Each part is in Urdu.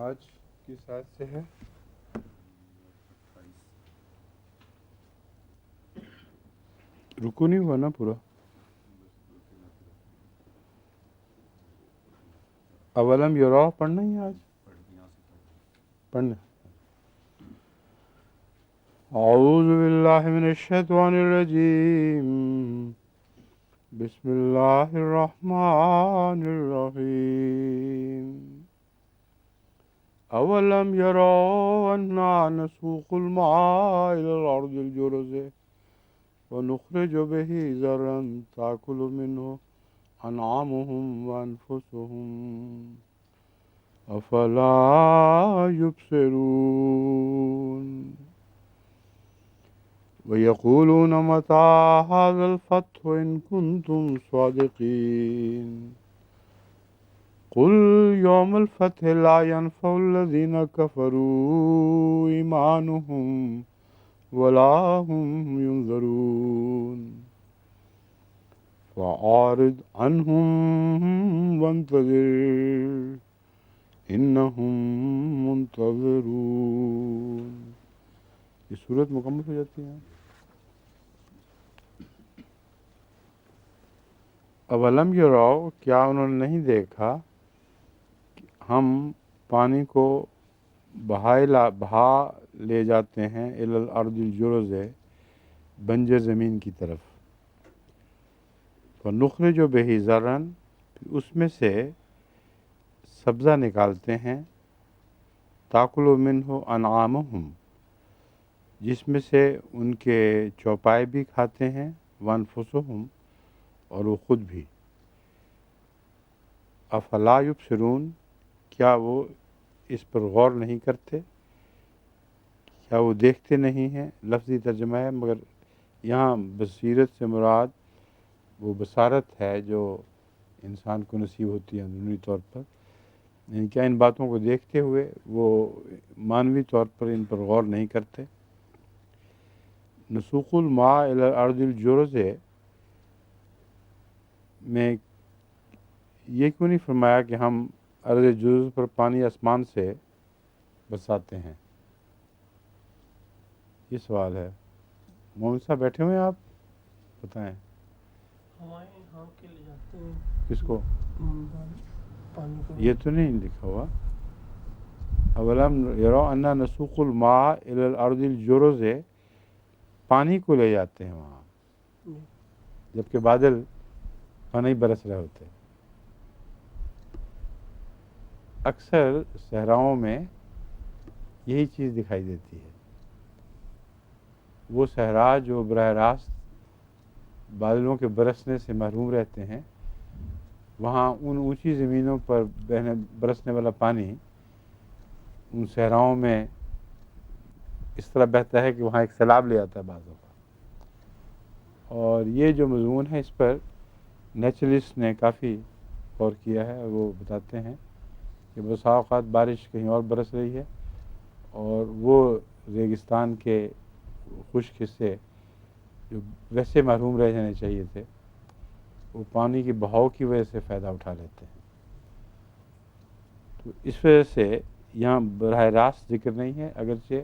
آج کس آیت سے ہے؟ رکو نہیں ہوا نا پورا؟ اولم یرا پڑھنا ہی ہے آج؟ پڑھنا. اعوذ باللہ من الشیطان الرجیم. بسم اللہ الرحمن الرحیم. اولم یرا انا نسوق الماء الى الارض الجرز ونخرج به زرعا تاکل منه انعامهم وانفسهم افلا يبصرون ويقولون متى هذا الفتح إن كنتم صادقين قل يوم الفتح لا ينفع الذين كفروا إيمانهم ولا هم ينذرون فأعرض عنهم وانتظر إنهم منتظرون. یہ صورت مکمل ہو جاتی ہے. اولم یراؤ، کیا انہوں نے نہیں دیکھا کہ ہم پانی کو بہا لے جاتے ہیں الی الارض الجرز، بنجر زمین کی طرف. فنخرج بہ زرعا، اس میں سے سبزہ نکالتے ہیں. تاکل منہ انعامہم، جس میں سے ان کے چوپائے بھی کھاتے ہیں. وانفسہم، اور وہ خود بھی. افلا یبصرون، کیا وہ اس پر غور نہیں کرتے؟ کیا وہ دیکھتے نہیں ہیں؟ لفظی ترجمہ ہے، مگر یہاں بصیرت سے مراد وہ بصارت ہے جو انسان کو نصیب ہوتی ہے اندرونی طور پر. یعنی کیا ان باتوں کو دیکھتے ہوئے وہ معنوی طور پر ان پر غور نہیں کرتے؟ نسوق الماء الی الارض الجرز میں یہ کیوں نہیں فرمایا کہ ہم ارض جرز پر پانی آسمان سے برساتے ہیں؟ یہ سوال ہے. مومن صاحب بیٹھے ہوئے ہیں، آپ بتائیں. کس کو؟ یہ تو نہیں لکھا ہوا. اولم یروا انا نسوق الماء الی الارض الجرز، پانی کو لے جاتے ہیں وہاں، جبکہ بادل پانی برس رہے ہوتے. اکثر صحراؤں میں یہی چیز دکھائی دیتی ہے. وہ صحرا جو براہ راست بادلوں کے برسنے سے محروم رہتے ہیں، وہاں ان اونچی زمینوں پر برسنے والا پانی ان صحراؤں میں اس طرح بہتا ہے کہ وہاں ایک سیلاب لے آتا ہے بعض اوقات. اور یہ جو مضمون ہے، اس پر نیچرلسٹ نے کافی غور کیا ہے. وہ بتاتے ہیں کہ بسا اوقات بارش کہیں اور برس رہی ہے اور وہ ریگستان کے خشک حصے جو ویسے محروم رہ جانے چاہیے تھے، وہ پانی کے بہاؤ کی وجہ سے فائدہ اٹھا لیتے ہیں. تو اس وجہ سے یہاں براہ راست ذکر نہیں ہے، اگرچہ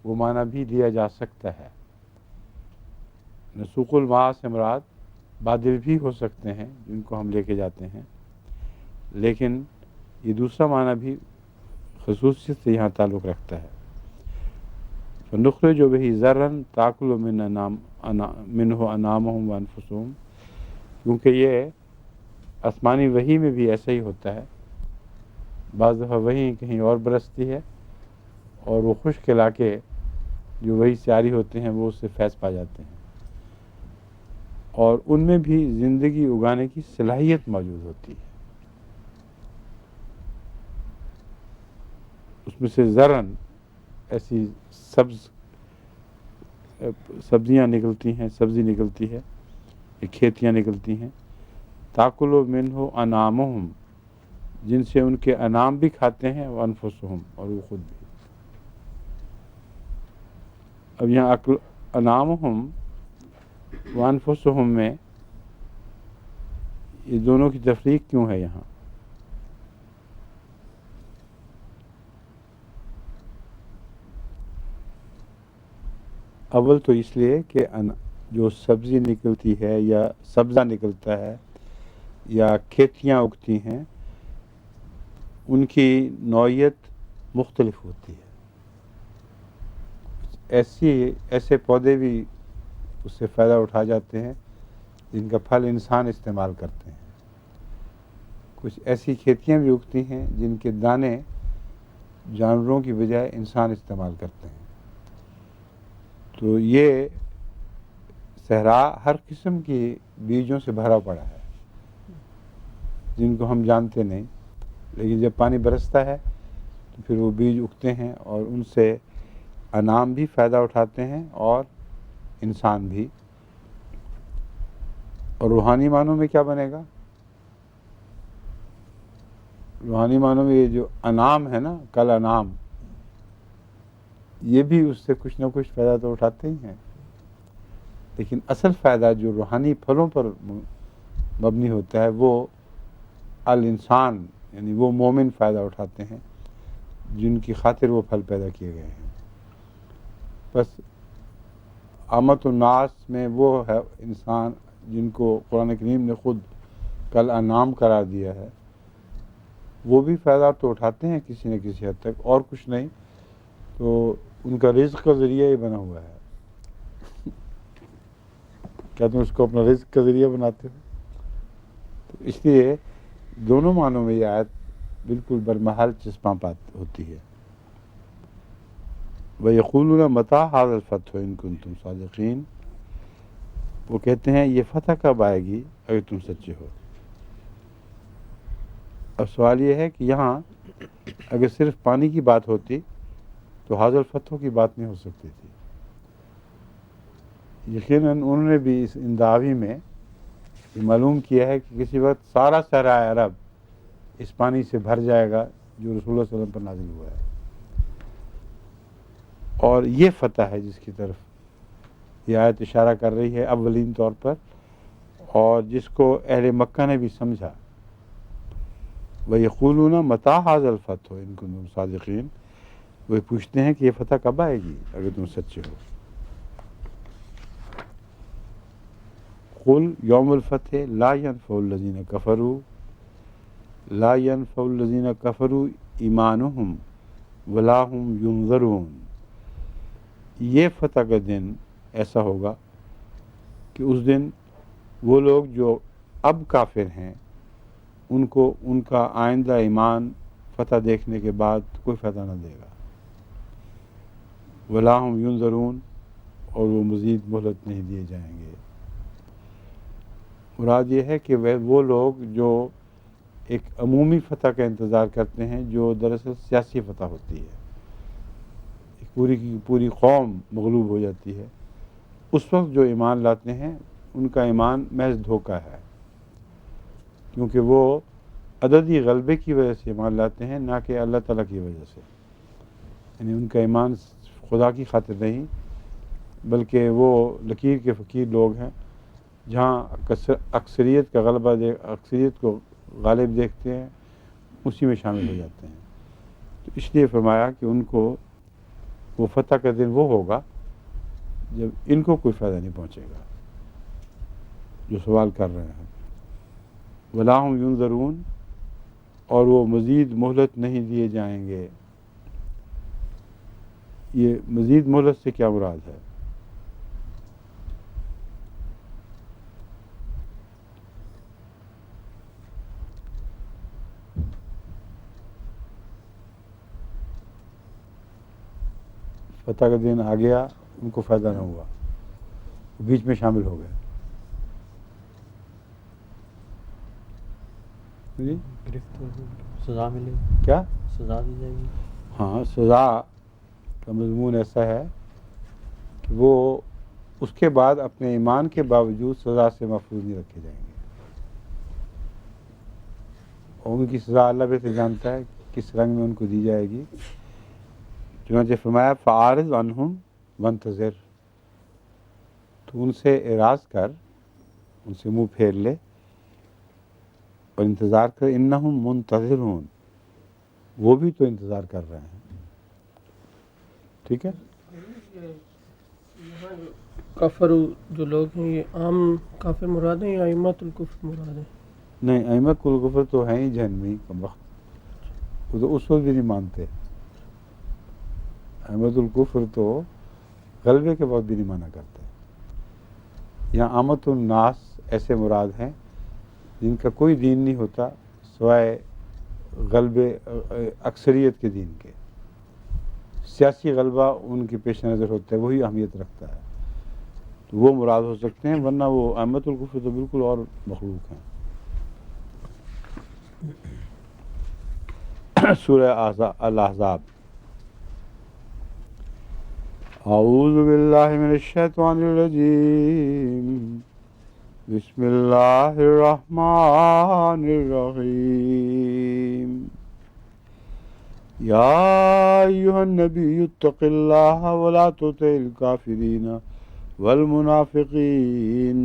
وہ معنی بھی دیا جا سکتا ہے. نسوق الماء سے مراد بادل بھی ہو سکتے ہیں جن کو ہم لے کے جاتے ہیں، لیکن یہ دوسرا معنی بھی خصوصیت سے یہاں تعلق رکھتا ہے. فنخرج بہ زرعا تاکل منہ انعامہم وانفسہم، کیونکہ یہ آسمانی وحی میں بھی ایسا ہی ہوتا ہے. بعض دفعہ وحی کہیں اور برستی ہے اور وہ خشک علاقے جو وحی سے عاری ہوتے ہیں وہ اس سے فیض پا جاتے ہیں، اور ان میں بھی زندگی اگانے کی صلاحیت موجود ہوتی ہے. اس میں سے زرعن ایسی سبزیاں نکلتی ہیں، سبزی نکلتی ہے، کھیتیاں نکلتی ہیں. تاکل منہ انعامہم، جن سے ان کے انعام بھی کھاتے ہیں. وانفسہم، اور وہ خود بھی. اب یہاں انعامہم وانفسہم میں یہ دونوں کی تفریق کیوں ہے یہاں؟ اول تو اس لیے کہ جو سبزی نکلتی ہے یا سبزہ نکلتا ہے یا کھیتیاں اگتی ہیں ان کی نوعیت مختلف ہوتی ہے. ایسے پودے بھی اس سے فائدہ اٹھا جاتے ہیں جن کا پھل انسان استعمال کرتے ہیں. کچھ ایسی کھیتیاں بھی اگتی ہیں جن کے دانے جانوروں کی بجائے انسان استعمال کرتے ہیں. تو یہ صحرا ہر قسم کی بیجوں سے بھرا پڑا ہے جن کو ہم جانتے نہیں، لیکن جب پانی برستا ہے تو پھر وہ بیج اگتے ہیں اور ان سے انعام بھی فائدہ اٹھاتے ہیں اور انسان بھی. اور روحانی معنوں میں کیا بنے گا؟ روحانی معنوں میں یہ جو انعام ہے نا، کل انعام، یہ بھی اس سے کچھ نہ کچھ فائدہ تو اٹھاتے ہی ہیں، لیکن اصل فائدہ جو روحانی پھلوں پر مبنی ہوتا ہے وہ الانسان یعنی وہ مومن فائدہ اٹھاتے ہیں جن کی خاطر وہ پھل پیدا کیے گئے ہیں. بس آمد الناس میں وہ ہے انسان جن کو قرآن کریم نے خود کل انعام قرار دیا ہے، وہ بھی فائدہ تو اٹھاتے ہیں کسی نہ کسی حد تک، اور کچھ نہیں تو ان کا رزق کا ذریعہ ہی بنا ہوا ہے. کیا تم اس کو اپنا رزق کا ذریعہ بناتے ہو؟ تو اس لیے دونوں معنوں میں یہ آیت بالکل برمحل چسپاں بات ہوتی ہے. وَيَقُولُونَ مَتَىٰ هَٰذَا الْفَتْحُ إِن كُنتُمْ صَادِقِينَ، وہ کہتے ہیں یہ فتح کب آئے گی اگر تم سچے ہو. اب سوال یہ ہے کہ یہاں اگر صرف پانی کی بات ہوتی تو حاضر الفتح کی بات نہیں ہو سکتی تھی. یقیناً انہوں نے بھی اس انداوی میں یہ معلوم کیا ہے کہ کسی وقت سارا صحرائے عرب اس پانی سے بھر جائے گا جو رسول اللہ صلی اللہ علیہ وسلم پر نازل ہوا ہے. اور یہ فتح ہے جس کی طرف یہ آیت اشارہ کر رہی ہے اولین طور پر، اور جس کو اہل مکہ نے بھی سمجھا. وَيَقُولُونَ مَتَىٰ هَٰذَا الْفَتْحُ إِن كُنتُمْ صَادِقِينَ، وہ پوچھتے ہیں کہ یہ فتح کب آئے گی اگر تم سچے ہو. قُلْ يَوْمُ الْفَتْحِ لَا يَنْفَعُ الَّذِينَ كَفَرُوا إِيمَانُهُمْ وَلَا هُمْ يُنظَرُونَ. یہ فتح کا دن ایسا ہوگا کہ اس دن وہ لوگ جو اب کافر ہیں ان کو ان کا آئندہ ایمان فتح دیکھنے کے بعد کوئی فائدہ نہ دے گا. وَلَا هُمْ يُنظَرُونَ، اور وہ مزید مہلت نہیں دیے جائیں گے. مراد یہ ہے کہ وہ لوگ جو ایک عمومی فتح کا انتظار کرتے ہیں جو دراصل سیاسی فتح ہوتی ہے، ایک پوری کی پوری قوم مغلوب ہو جاتی ہے، اس وقت جو ایمان لاتے ہیں ان کا ایمان محض دھوکہ ہے، کیونکہ وہ عددی غلبے کی وجہ سے ایمان لاتے ہیں نہ کہ اللہ تعالیٰ کی وجہ سے. یعنی ان کا ایمان خدا کی خاطر نہیں بلکہ وہ لکیر کے فقیر لوگ ہیں جہاں اکثریت کا غلبہ اکثریت کو غالب دیکھتے ہیں اسی میں شامل ہو جاتے ہیں. تو اس لیے فرمایا کہ ان کو وہ فتح کا دن وہ ہوگا جب ان کو کوئی فائدہ نہیں پہنچے گا جو سوال کر رہے ہیں. وَلَا هُمْ يُنظَرُونَ، اور وہ مزید مہلت نہیں دیے جائیں گے. یہ مزید مہلت سے کیا مراد ہے؟ فتح کا دن آ گیا، ان کو فائدہ نہ ہوا، بیچ میں شامل ہو گئے. جی سزا ملے، کیا سزا دی جائے گی. ہاں، سزا کا مضمون ایسا ہے کہ وہ اس کے بعد اپنے ایمان کے باوجود سزا سے محفوظ نہیں رکھے جائیں گے، اور ان کی سزا اللہ بہتر جانتا ہے کس رنگ میں ان کو دی جائے گی. چنانچہ فرمایا فَأَعْرِضْ عَنْهُمْ وَانْتَظِرْ، تو ان سے اعراض کر، ان سے منہ پھیر لے اور انتظار کر. اِنَّهُمْ مُنتَظِرُونَ، وہ بھی تو انتظار کر رہے ہیں. ٹھیک ہے. کافر جو لوگ ہیں یہ عام کافر مراد ہیں یا ائمۃ الکفر مراد ہیں؟ نہیں، ائمۃ الکفر تو ہیں ہی جہنمی کم وقت، وہ تو اس وقت بھی نہیں مانتے. ائمۃ الکفر تو غلبے کے وقت بھی نہیں مانا کرتے. یہاں عامت الناس ایسے مراد ہیں جن کا کوئی دین نہیں ہوتا سوائے غلبے اکثریت کے دین کے. سیاسی غلبہ ان کے پیش نظر ہوتا ہے، وہی اہمیت رکھتا ہے، تو وہ مراد ہو سکتے ہیں، ورنہ وہ ائمۃ الکفر تو بالکل اور مخلوق ہیں. سورہ الاحزاب. اعوذ باللہ من الشیطان الرجیم، بسم اللہ الرحمن الرحیم. یا ایھا النبی اتق اللہ ولا تطع الکافرین والمنافقین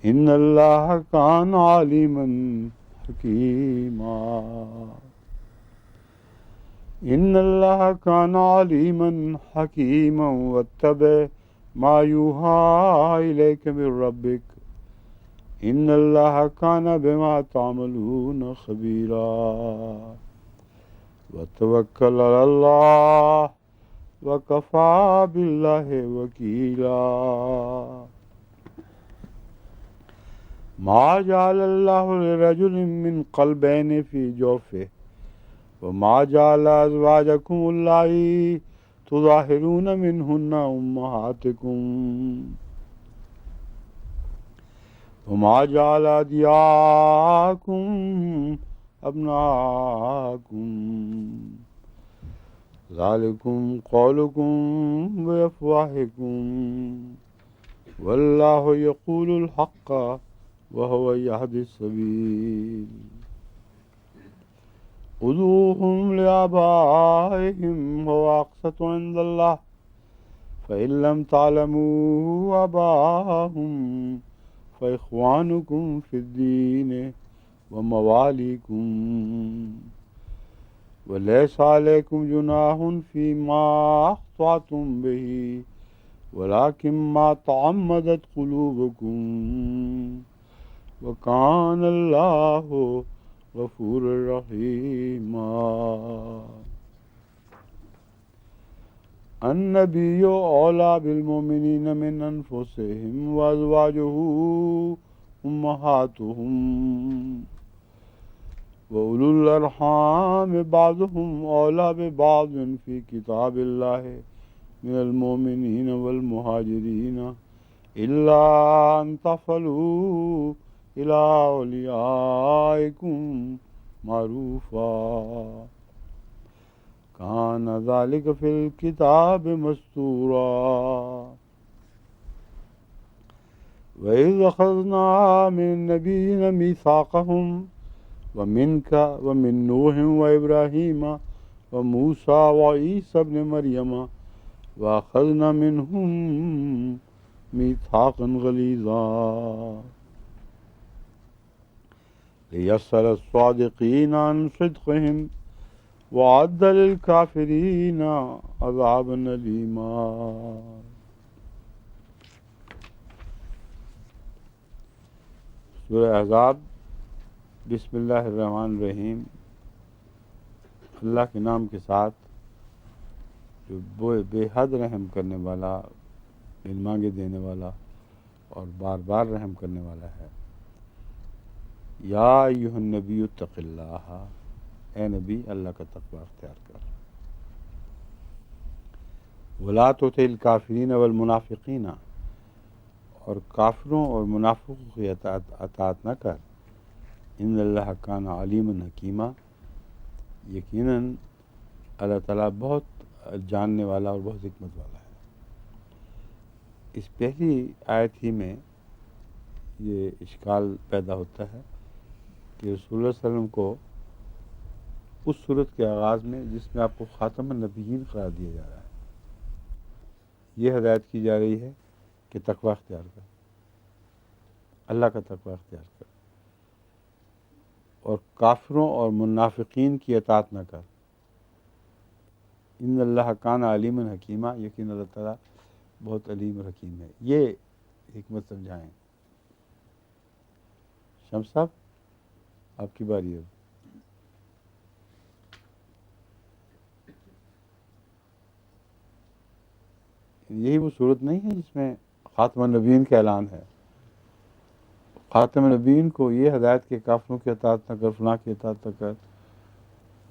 ان اللہ کان علیما حکیما. ان اللہ کان علیما حکیما واتبع ما یوحی الیک من ربک ان اللہ کان بما تعملون خبیرا. وتوکل علی اللہ وکفی باللہ وکیلا. ما جعل اللہ لرجل من قلبین فی جوفہ وما جعل ازواجکم اللائی تظاہرون منہن امہاتکم وما جعل ادعیاءکم ابناءکم ذالکم قولکم بافواہکم واللہ یقول الحق وهو يهدي السبيل. ادعوهم لآبائهم هو أقسط عند الله فإن لم تعلموا آباءهم فإخوانكم في الدين ومواليكم وليس عليكم جناح فيما أخطأتم به ولكن ما تعمدت قلوبكم وكان الله غفور رحیم. النبی اولیٰ بالمؤمنین من انفسهم وازواجہ امہاتہم وأولو الارحام بعضهم اولیٰ ببعض فی کتاب اللہ من المؤمنین والمہاجرین الا ان تفعلوا الى اولیائکم معروفا کان ذلک فی الکتاب مسطورا. وَإِذْ أَخَذْنَا مِنَ النَّبِيِّينَ مِيثَاقَهُمْ وَمِنْكَ وَمِن نُوحٍ وَإِبْرَاهِيمَ وَمُوسَىٰ وَعِيسَىٰ ابْنِ مَرْيَمَ وَأَخَذْنَا مِنْهُم مِيثَاقًا غَلِيظًا لِيَسْأَلَ الصَّادِقِينَ عَنْ صِدْقِهِمْ وَأَعَدَّ لِلْكَافِرِينَ عَذَابًا أَلِيمًا. سورہ احزاب. بسم اللہ الرحمن الرحیم. اللہ کے نام کے ساتھ جو بے حد رحم کرنے والا، بن مانگے دینے والا اور بار بار رحم کرنے والا ہے. یا ایھا النبی اتق اللہ، اے نبی اللہ کا تقوی اختیار کر. ولا تطع الکافرین والمنافقین، اور کافروں اور منافقوں کی اطاعت نہ کر. ان اللہ کان علیما حکیما، یقیناً اللہ تعالیٰ بہت جاننے والا اور بہت حکمت والا ہے. اس پہلی آیت ہی میں یہ اشکال پیدا ہوتا ہے کہ رسول اللہ صلی اللہ علیہ وسلم کو اس صورت کے آغاز میں جس میں آپ کو خاتم النبیین قرار دیا جا رہا ہے، یہ ہدایت کی جا رہی ہے کہ تقوی اختیار کر، اللہ کا تقوی اختیار کر، اور کافروں اور منافقین کی اطاعت نہ کر. ان اللہ کان علیما حکیمہ، یقین اللہ تعالیٰ بہت علیم اور حکیم ہے. یہ حکمت سمجھائیں. شمس صاحب آپ کی باری ہے. یہی وہ صورت نہیں ہے جس میں خاتم النبیین کا اعلان ہے. خاتم النبیین کو یہ ہدایت کے کافروں کی اطاعت نہ کر، فلاں کی اطاعت نہ کر،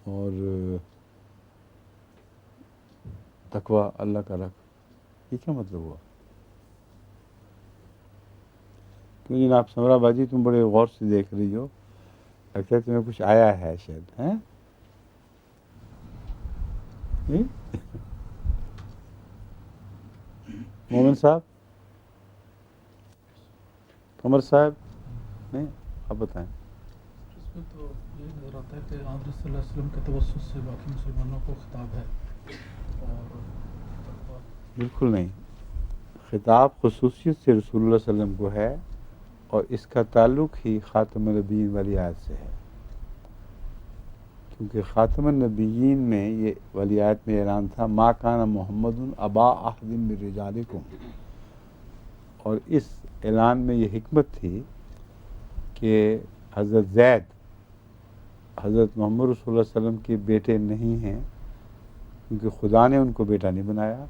اور تقوی اللہ کا رکھ. یہ کیا مطلب ہوا؟ کیوں جناب سمرا باجی تم بڑے غور سے دیکھ رہی ہو، لگتا ہے تمہیں کچھ آیا ہے شاید. ہیں مومن صاحب، قمر صاحب، نہیں آپ بتائیں. اس میں تو یہ نظر آتا ہے کہ حضرت صلی اللہ علیہ وسلم کے توسط سے باقی مسلمانوں کو خطاب ہے، اور بالکل نہیں، خطاب خصوصیت سے رسول اللہ صلی اللہ علیہ وسلم کو ہے، اور اس کا تعلق ہی خاتم النبیین والی آیت سے ہے. کیونکہ خاتم النبیین میں یہ والی آیت میں اعلان تھا ما کان محمد ابا احد من رجالکم، اور اس اعلان میں یہ حکمت تھی کہ حضرت زید حضرت محمد رسول اللہ صلی اللہ علیہ وسلم کے بیٹے نہیں ہیں، کیونکہ خدا نے ان کو بیٹا نہیں بنایا،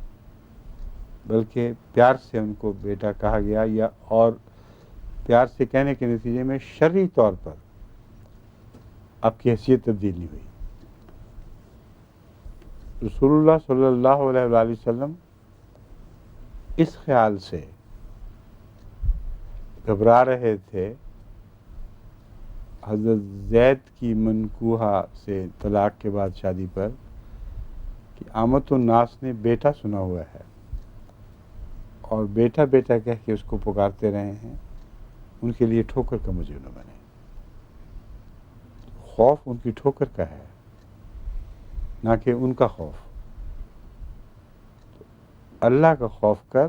بلکہ پیار سے ان کو بیٹا کہا گیا، یا اور پیار سے کہنے کے نتیجے میں شرعی طور پر آپ کی حیثیت تبدیل نہیں ہوئی. رسول اللہ صلی اللہ علیہ وآلہ وسلم اس خیال سے گھبرا رہے تھے حضرت زید کی منکوحہ سے طلاق کے بعد شادی پر، کہ آمت الناس نے بیٹا سنا ہوا ہے اور بیٹا بیٹا کہہ کے اس کو پکارتے رہے ہیں، ان کے لیے ٹھوکر کا مجرم نہ بنے. خوف ان کی ٹھوکر کا ہے، نہ کہ ان کا خوف. اللہ کا خوف کر،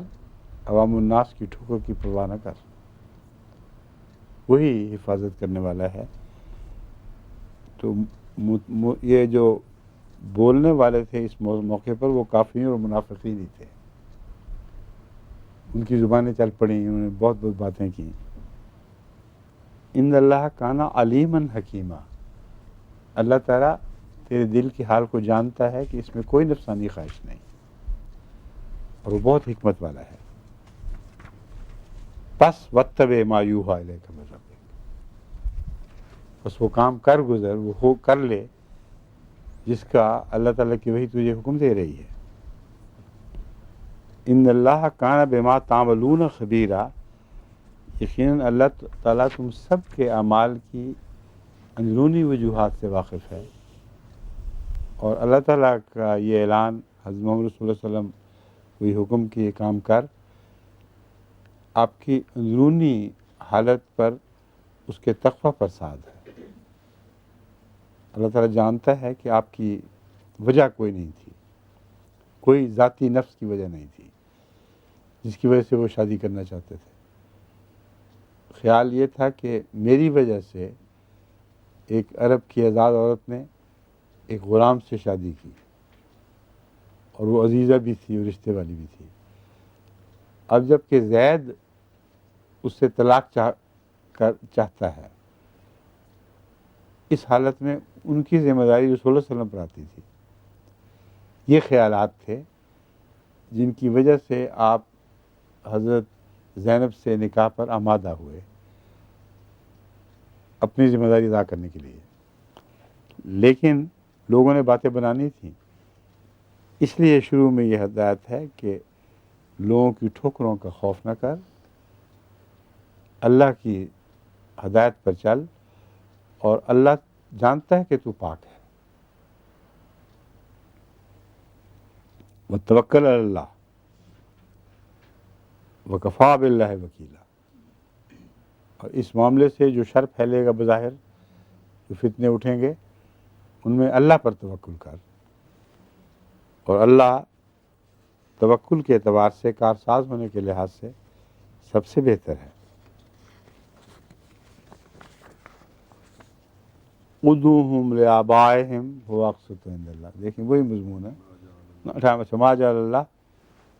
عوام الناس کی ٹھوکر کی پرواہ نہ کر، وہی حفاظت کرنے والا ہے. تو یہ جو بولنے والے تھے اس موقع پر وہ کافرین اور منافقین ہی تھے. ان کی زبانیں چل پڑیں، انہوں نے بہت بہت باتیں کی. ان اللہ کانا علیماً حکیمہ، اللہ تعالیٰ تیرے دل کی حال کو جانتا ہے کہ اس میں کوئی نفسانی خواہش نہیں، اور وہ بہت حکمت والا ہے. پس واتبع ما یوحی الیک من ربک، بس وہ کام کر گزر، وہ کر لے جس کا اللہ تعالیٰ کی وحی تجھے حکم دے رہی ہے. ان اللہ کان بما تعملون خبیرا، یقیناً اللہ تعالیٰ تم سب کے اعمال کی اندرونی وجوہات سے واقف ہے. اور اللہ تعالیٰ کا یہ اعلان حضرت محمد رسول اللہ صلی اللہ علیہ وسلم کو یہ حکم کہ یہ کام کر، آپ کی اندرونی حالت پر اس کے تقویٰ پر ساد ہے. اللہ تعالیٰ جانتا ہے کہ آپ کی وجہ کوئی نہیں تھی، کوئی ذاتی نفس کی وجہ نہیں تھی جس کی وجہ سے وہ شادی کرنا چاہتے تھے. خیال یہ تھا کہ میری وجہ سے ایک عرب کی آزاد عورت نے ایک غلام سے شادی کی، اور وہ عزیزہ بھی تھی اور رشتے والی بھی تھی. اب جب کہ زید اس سے طلاق چاہتا ہے، اس حالت میں ان کی ذمہ داری رسول اللہ صلی اللہ علیہ وسلم پر آتی تھی. یہ خیالات تھے جن کی وجہ سے آپ حضرت زینب سے نکاح پر آمادہ ہوئے اپنی ذمہ داری ادا کرنے کے لیے. لیکن لوگوں نے باتیں بنانی تھیں، اس لیے شروع میں یہ ہدایت ہے کہ لوگوں کی ٹھوکروں کا خوف نہ کر، اللہ کی ہدایت پر چل، اور اللہ جانتا ہے کہ تو پاک ہے. وتوکل علی اللہ وکفیٰ باللہ وکیلا. اور اس معاملے سے جو شر پھیلے گا بظاہر، جو فتنے اٹھیں گے، ان میں اللہ پر توکل کر، اور اللہ توکل کے اعتبار سے کارساز ہونے کے لحاظ سے سب سے بہتر ہے. ادعوہم لآبائہم هو اقسط عند اللہ. دیکھیں وہی مضمون ہے. ما جعل اللہ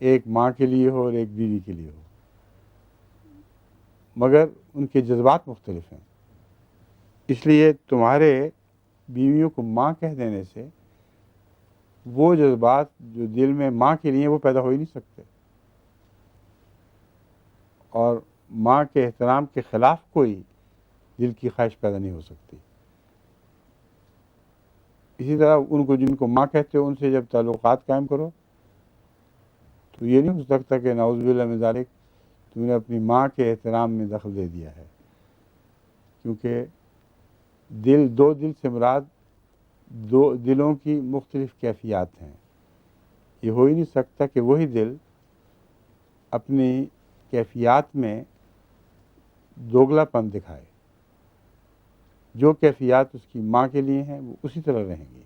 ایک ماں کے لیے ہو اور ایک بیوی کے لیے ہو، مگر ان کے جذبات مختلف ہیں، اس لیے تمہارے بیویوں کو ماں کہہ دینے سے وہ جذبات جو دل میں ماں کے لیے ہیں وہ پیدا ہو ہی نہیں سکتے، اور ماں کے احترام کے خلاف کوئی دل کی خواہش پیدا نہیں ہو سکتی۔ اسی طرح ان کو جن کو ماں کہتے ہو ان سے جب تعلقات قائم کرو تو یہ نہیں ہو سکتا کہ نعوذ باللہ من ذالک تم نے اپنی ماں کے احترام میں دخل دے دیا ہے، کیونکہ دو دل سے مراد دو دلوں کی مختلف کیفیات ہیں۔ یہ ہو ہی نہیں سکتا کہ وہی دل اپنی کیفیات میں دوگلا پن دکھائے، جو کیفیات اس کی ماں کے لیے ہیں وہ اسی طرح رہیں گی،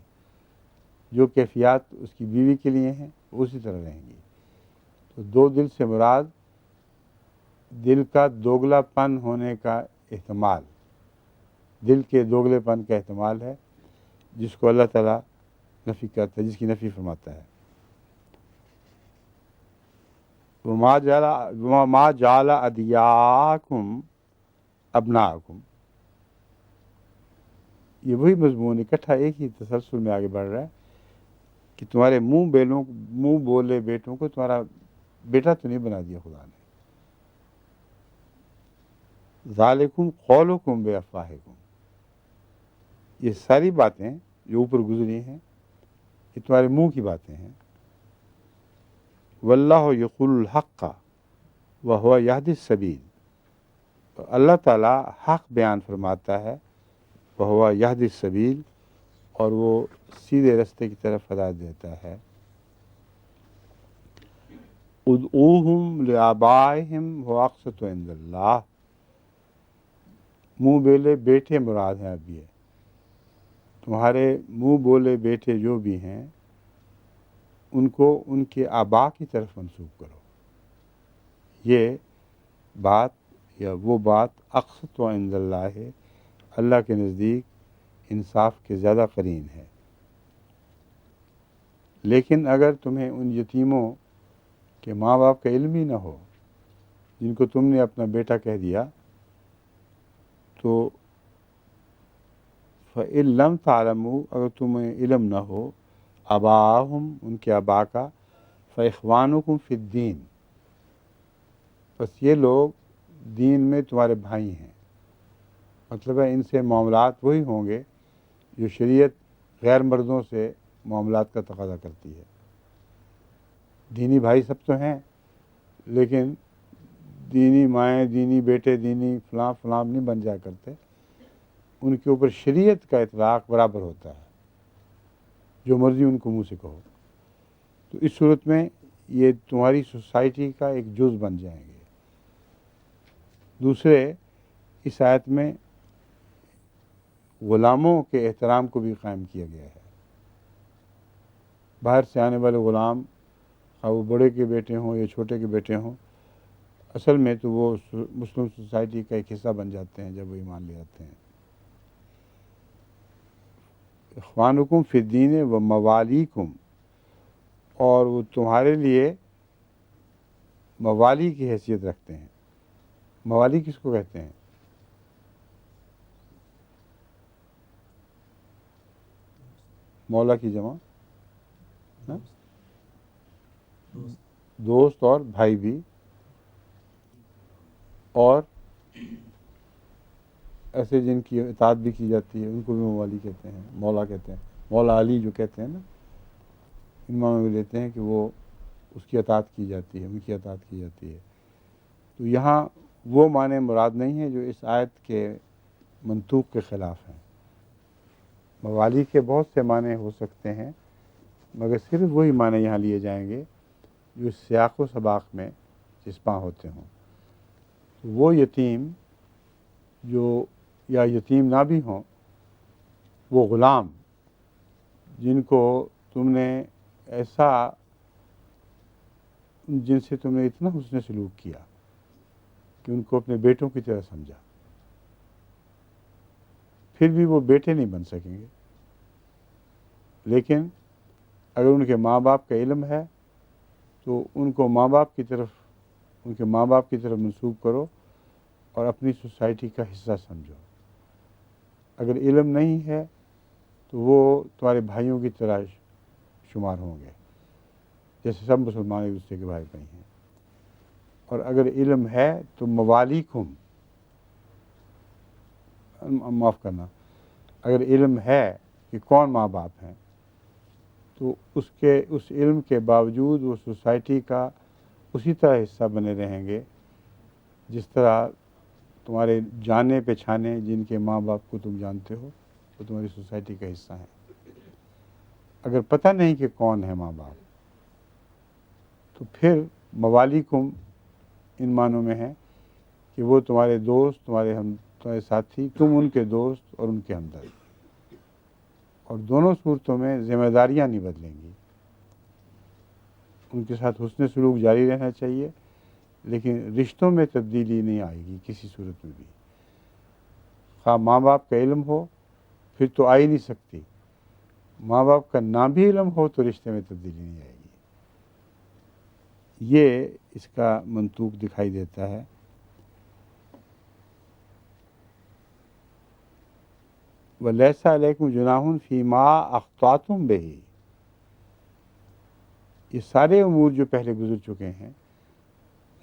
جو کیفیات اس کی بیوی کے لیے ہیں وہ اسی طرح رہیں گی۔ تو دو دل سے مراد دل کا دوگلا پن ہونے کا احتمال، دل کے دوگلے پن کا احتمال ہے، جس کو اللہ تعالیٰ نفی کرتا ہے، جس کی نفی فرماتا ہے۔ وَمَا جَعَلَ أَدْعِيَاءَكُمْ أَبْنَاءَكُمْ، یہ وہی مضمون اکٹھا ایک ہی تسلسل میں آگے بڑھ رہا ہے کہ تمہارے منہ بولے بیٹوں کو تمہارا بیٹا تو نہیں بنا دیا خدا نے۔ ذالکم قولکم بافواہکم، یہ ساری باتیں جو اوپر گزری ہیں یہ تمہارے منہ کی باتیں ہیں۔ واللہ یقول الحق وہو یہدی السبیل، اللہ تعالیٰ حق بیان فرماتا ہے، وہو یہدی السبیل، اور وہ سیدھے رستے کی طرف ہدایت دیتا ہے۔ ادعوہم لآبائہم هو اقسط عند اللہ، منہ بولے بیٹے مراد ہیں اب یہ، تمہارے منہ بولے بیٹے جو بھی ہیں ان کو ان کے آبا کی طرف منسوب کرو، یہ بات یا وہ بات اقسط عند اللہ ہے، اللہ کے نزدیک انصاف کے زیادہ قرین ہے۔ لیکن اگر تمہیں ان یتیموں کے ماں باپ کا علم ہی نہ ہو جن کو تم نے اپنا بیٹا کہہ دیا، تو فَإِن لَمْ تَعْلَمُوا، اگر تمہیں علم نہ ہو آباءہم ان کے آبا کا، فَإِخْوَانُكُمْ فِي الدِّينِ، بس یہ لوگ دین میں تمہارے بھائی ہیں، مطلب ہے ان سے معاملات وہی ہوں گے جو شریعت غیر مردوں سے معاملات کا تقاضا کرتی ہے۔ دینی بھائی سب تو ہیں، لیکن دینی مائیں، دینی بیٹے، دینی فلاں فلاں نہیں بن جایا کرتے، ان کے اوپر شریعت کا اطلاق برابر ہوتا ہے، جو مرضی ان کو منہ سے کہو۔ تو اس صورت میں یہ تمہاری سوسائٹی کا ایک جز بن جائیں گے۔ دوسرے، اس آیت میں غلاموں کے احترام کو بھی قائم کیا گیا ہے۔ باہر سے آنے والے غلام، خواہ وہ بڑے کے بیٹے ہوں یا چھوٹے کے بیٹے ہوں، اصل میں تو وہ مسلم سوسائٹی کا ایک حصہ بن جاتے ہیں جب وہ ایمان لے آتے ہیں۔ اخوانکم فی الدین و موالیکم، اور وہ تمہارے لیے موالی کی حیثیت رکھتے ہیں۔ موالی کس کو کہتے ہیں؟ مولا کی جمع نا؟ دوست اور بھائی بھی، اور ایسے جن کی اطاعت بھی کی جاتی ہے ان کو بھی موالی کہتے ہیں، مولا کہتے ہیں۔ مولا علی جو کہتے ہیں نا، ان معنوں میں لیتے ہیں کہ وہ اس کی اطاعت کی جاتی ہے، ان کی اطاعت کی جاتی ہے۔ تو یہاں وہ معنی مراد نہیں ہیں جو اس آیت کے منطوق کے خلاف ہیں۔ موالی کے بہت سے معنی ہو سکتے ہیں، مگر صرف وہی معنی یہاں لیے جائیں گے جو اس سیاق و سباق میں چسپاں ہوتے ہوں۔ وہ یتیم جو یا یتیم نہ بھی ہوں، وہ غلام جن کو تم نے ایسا، جن سے تم نے اتنا حسن سلوک کیا کہ ان کو اپنے بیٹوں کی طرح سمجھا، پھر بھی وہ بیٹے نہیں بن سکیں گے، لیکن اگر ان کے ماں باپ کا علم ہے تو ان کو ماں باپ کی طرف ان کے ماں باپ کی طرف منسوب کرو اور اپنی سوسائٹی کا حصہ سمجھو۔ اگر علم نہیں ہے تو وہ تمہارے بھائیوں کی طرح شمار ہوں گے، جیسے سب مسلمان ایک دوسرے کے بھائی بھائی ہیں۔ اور اگر علم ہے تو موالیکم، معاف کرنا، اگر علم ہے کہ کون ماں باپ ہیں تو اس علم کے باوجود وہ سوسائٹی کا اسی طرح حصہ بنے رہیں گے جس طرح تمہارے جانے پہچانے جن کے ماں باپ کو تم جانتے ہو وہ تمہاری سوسائٹی کا حصہ ہیں۔ اگر پتہ نہیں کہ کون ہے ماں باپ تو پھر موالیکم ان معنوں میں ہے کہ وہ تمہارے دوست، تمہارے ساتھی، تم ان کے دوست اور ان کے ہمدرد، اور دونوں صورتوں میں ذمہ داریاں نہیں بدلیں گی۔ ان کے ساتھ حسن سلوک جاری رہنا چاہیے، لیکن رشتوں میں تبدیلی نہیں آئے گی کسی صورت میں بھی۔ خواہ ماں باپ کا علم ہو پھر تو آ ہی نہیں سکتی، ماں باپ کا نہ بھی علم ہو تو رشتے میں تبدیلی نہیں آئے گی۔ یہ اس کا منطوق دکھائی دیتا ہے۔ وَلَيْسَ عَلَيْكُمْ جُنَاحٌ فِيمَا أَخْطَأْتُمْ بِهِ، یہ سارے امور جو پہلے گزر چکے ہیں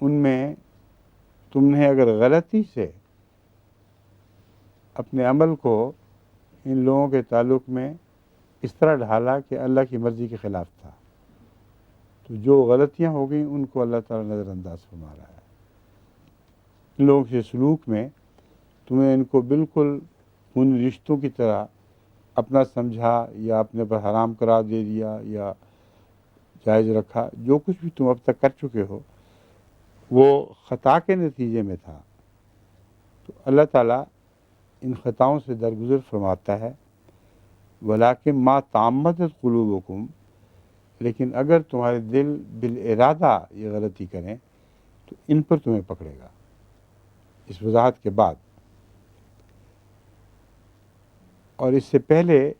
ان میں تم نے اگر غلطی سے اپنے عمل کو ان لوگوں کے تعلق میں اس طرح ڈھالا کہ اللہ کی مرضی کے خلاف تھا، تو جو غلطیاں ہو گئیں ان کو اللہ تعالیٰ نظر انداز فرما رہا ہے۔ ان لوگوں کے سلوک میں تمہیں ان کو بالکل ان رشتوں کی طرح اپنا سمجھا یا اپنے پر حرام قرار دے دیا یا جائز رکھا، جو کچھ بھی تم اب تک کر چکے ہو وہ خطا کے نتیجے میں تھا، تو اللہ تعالیٰ ان خطاؤں سے درگزر فرماتا ہے۔ وَلَٰكِن مَا تَعَمَّدَتْ قُلُوبُكُمْ، لیکن اگر تمہارے دل بالارادہ یہ غلطی کریں تو ان پر تمہیں پکڑے گا۔ اس وضاحت کے بعد اور اس سے پہلے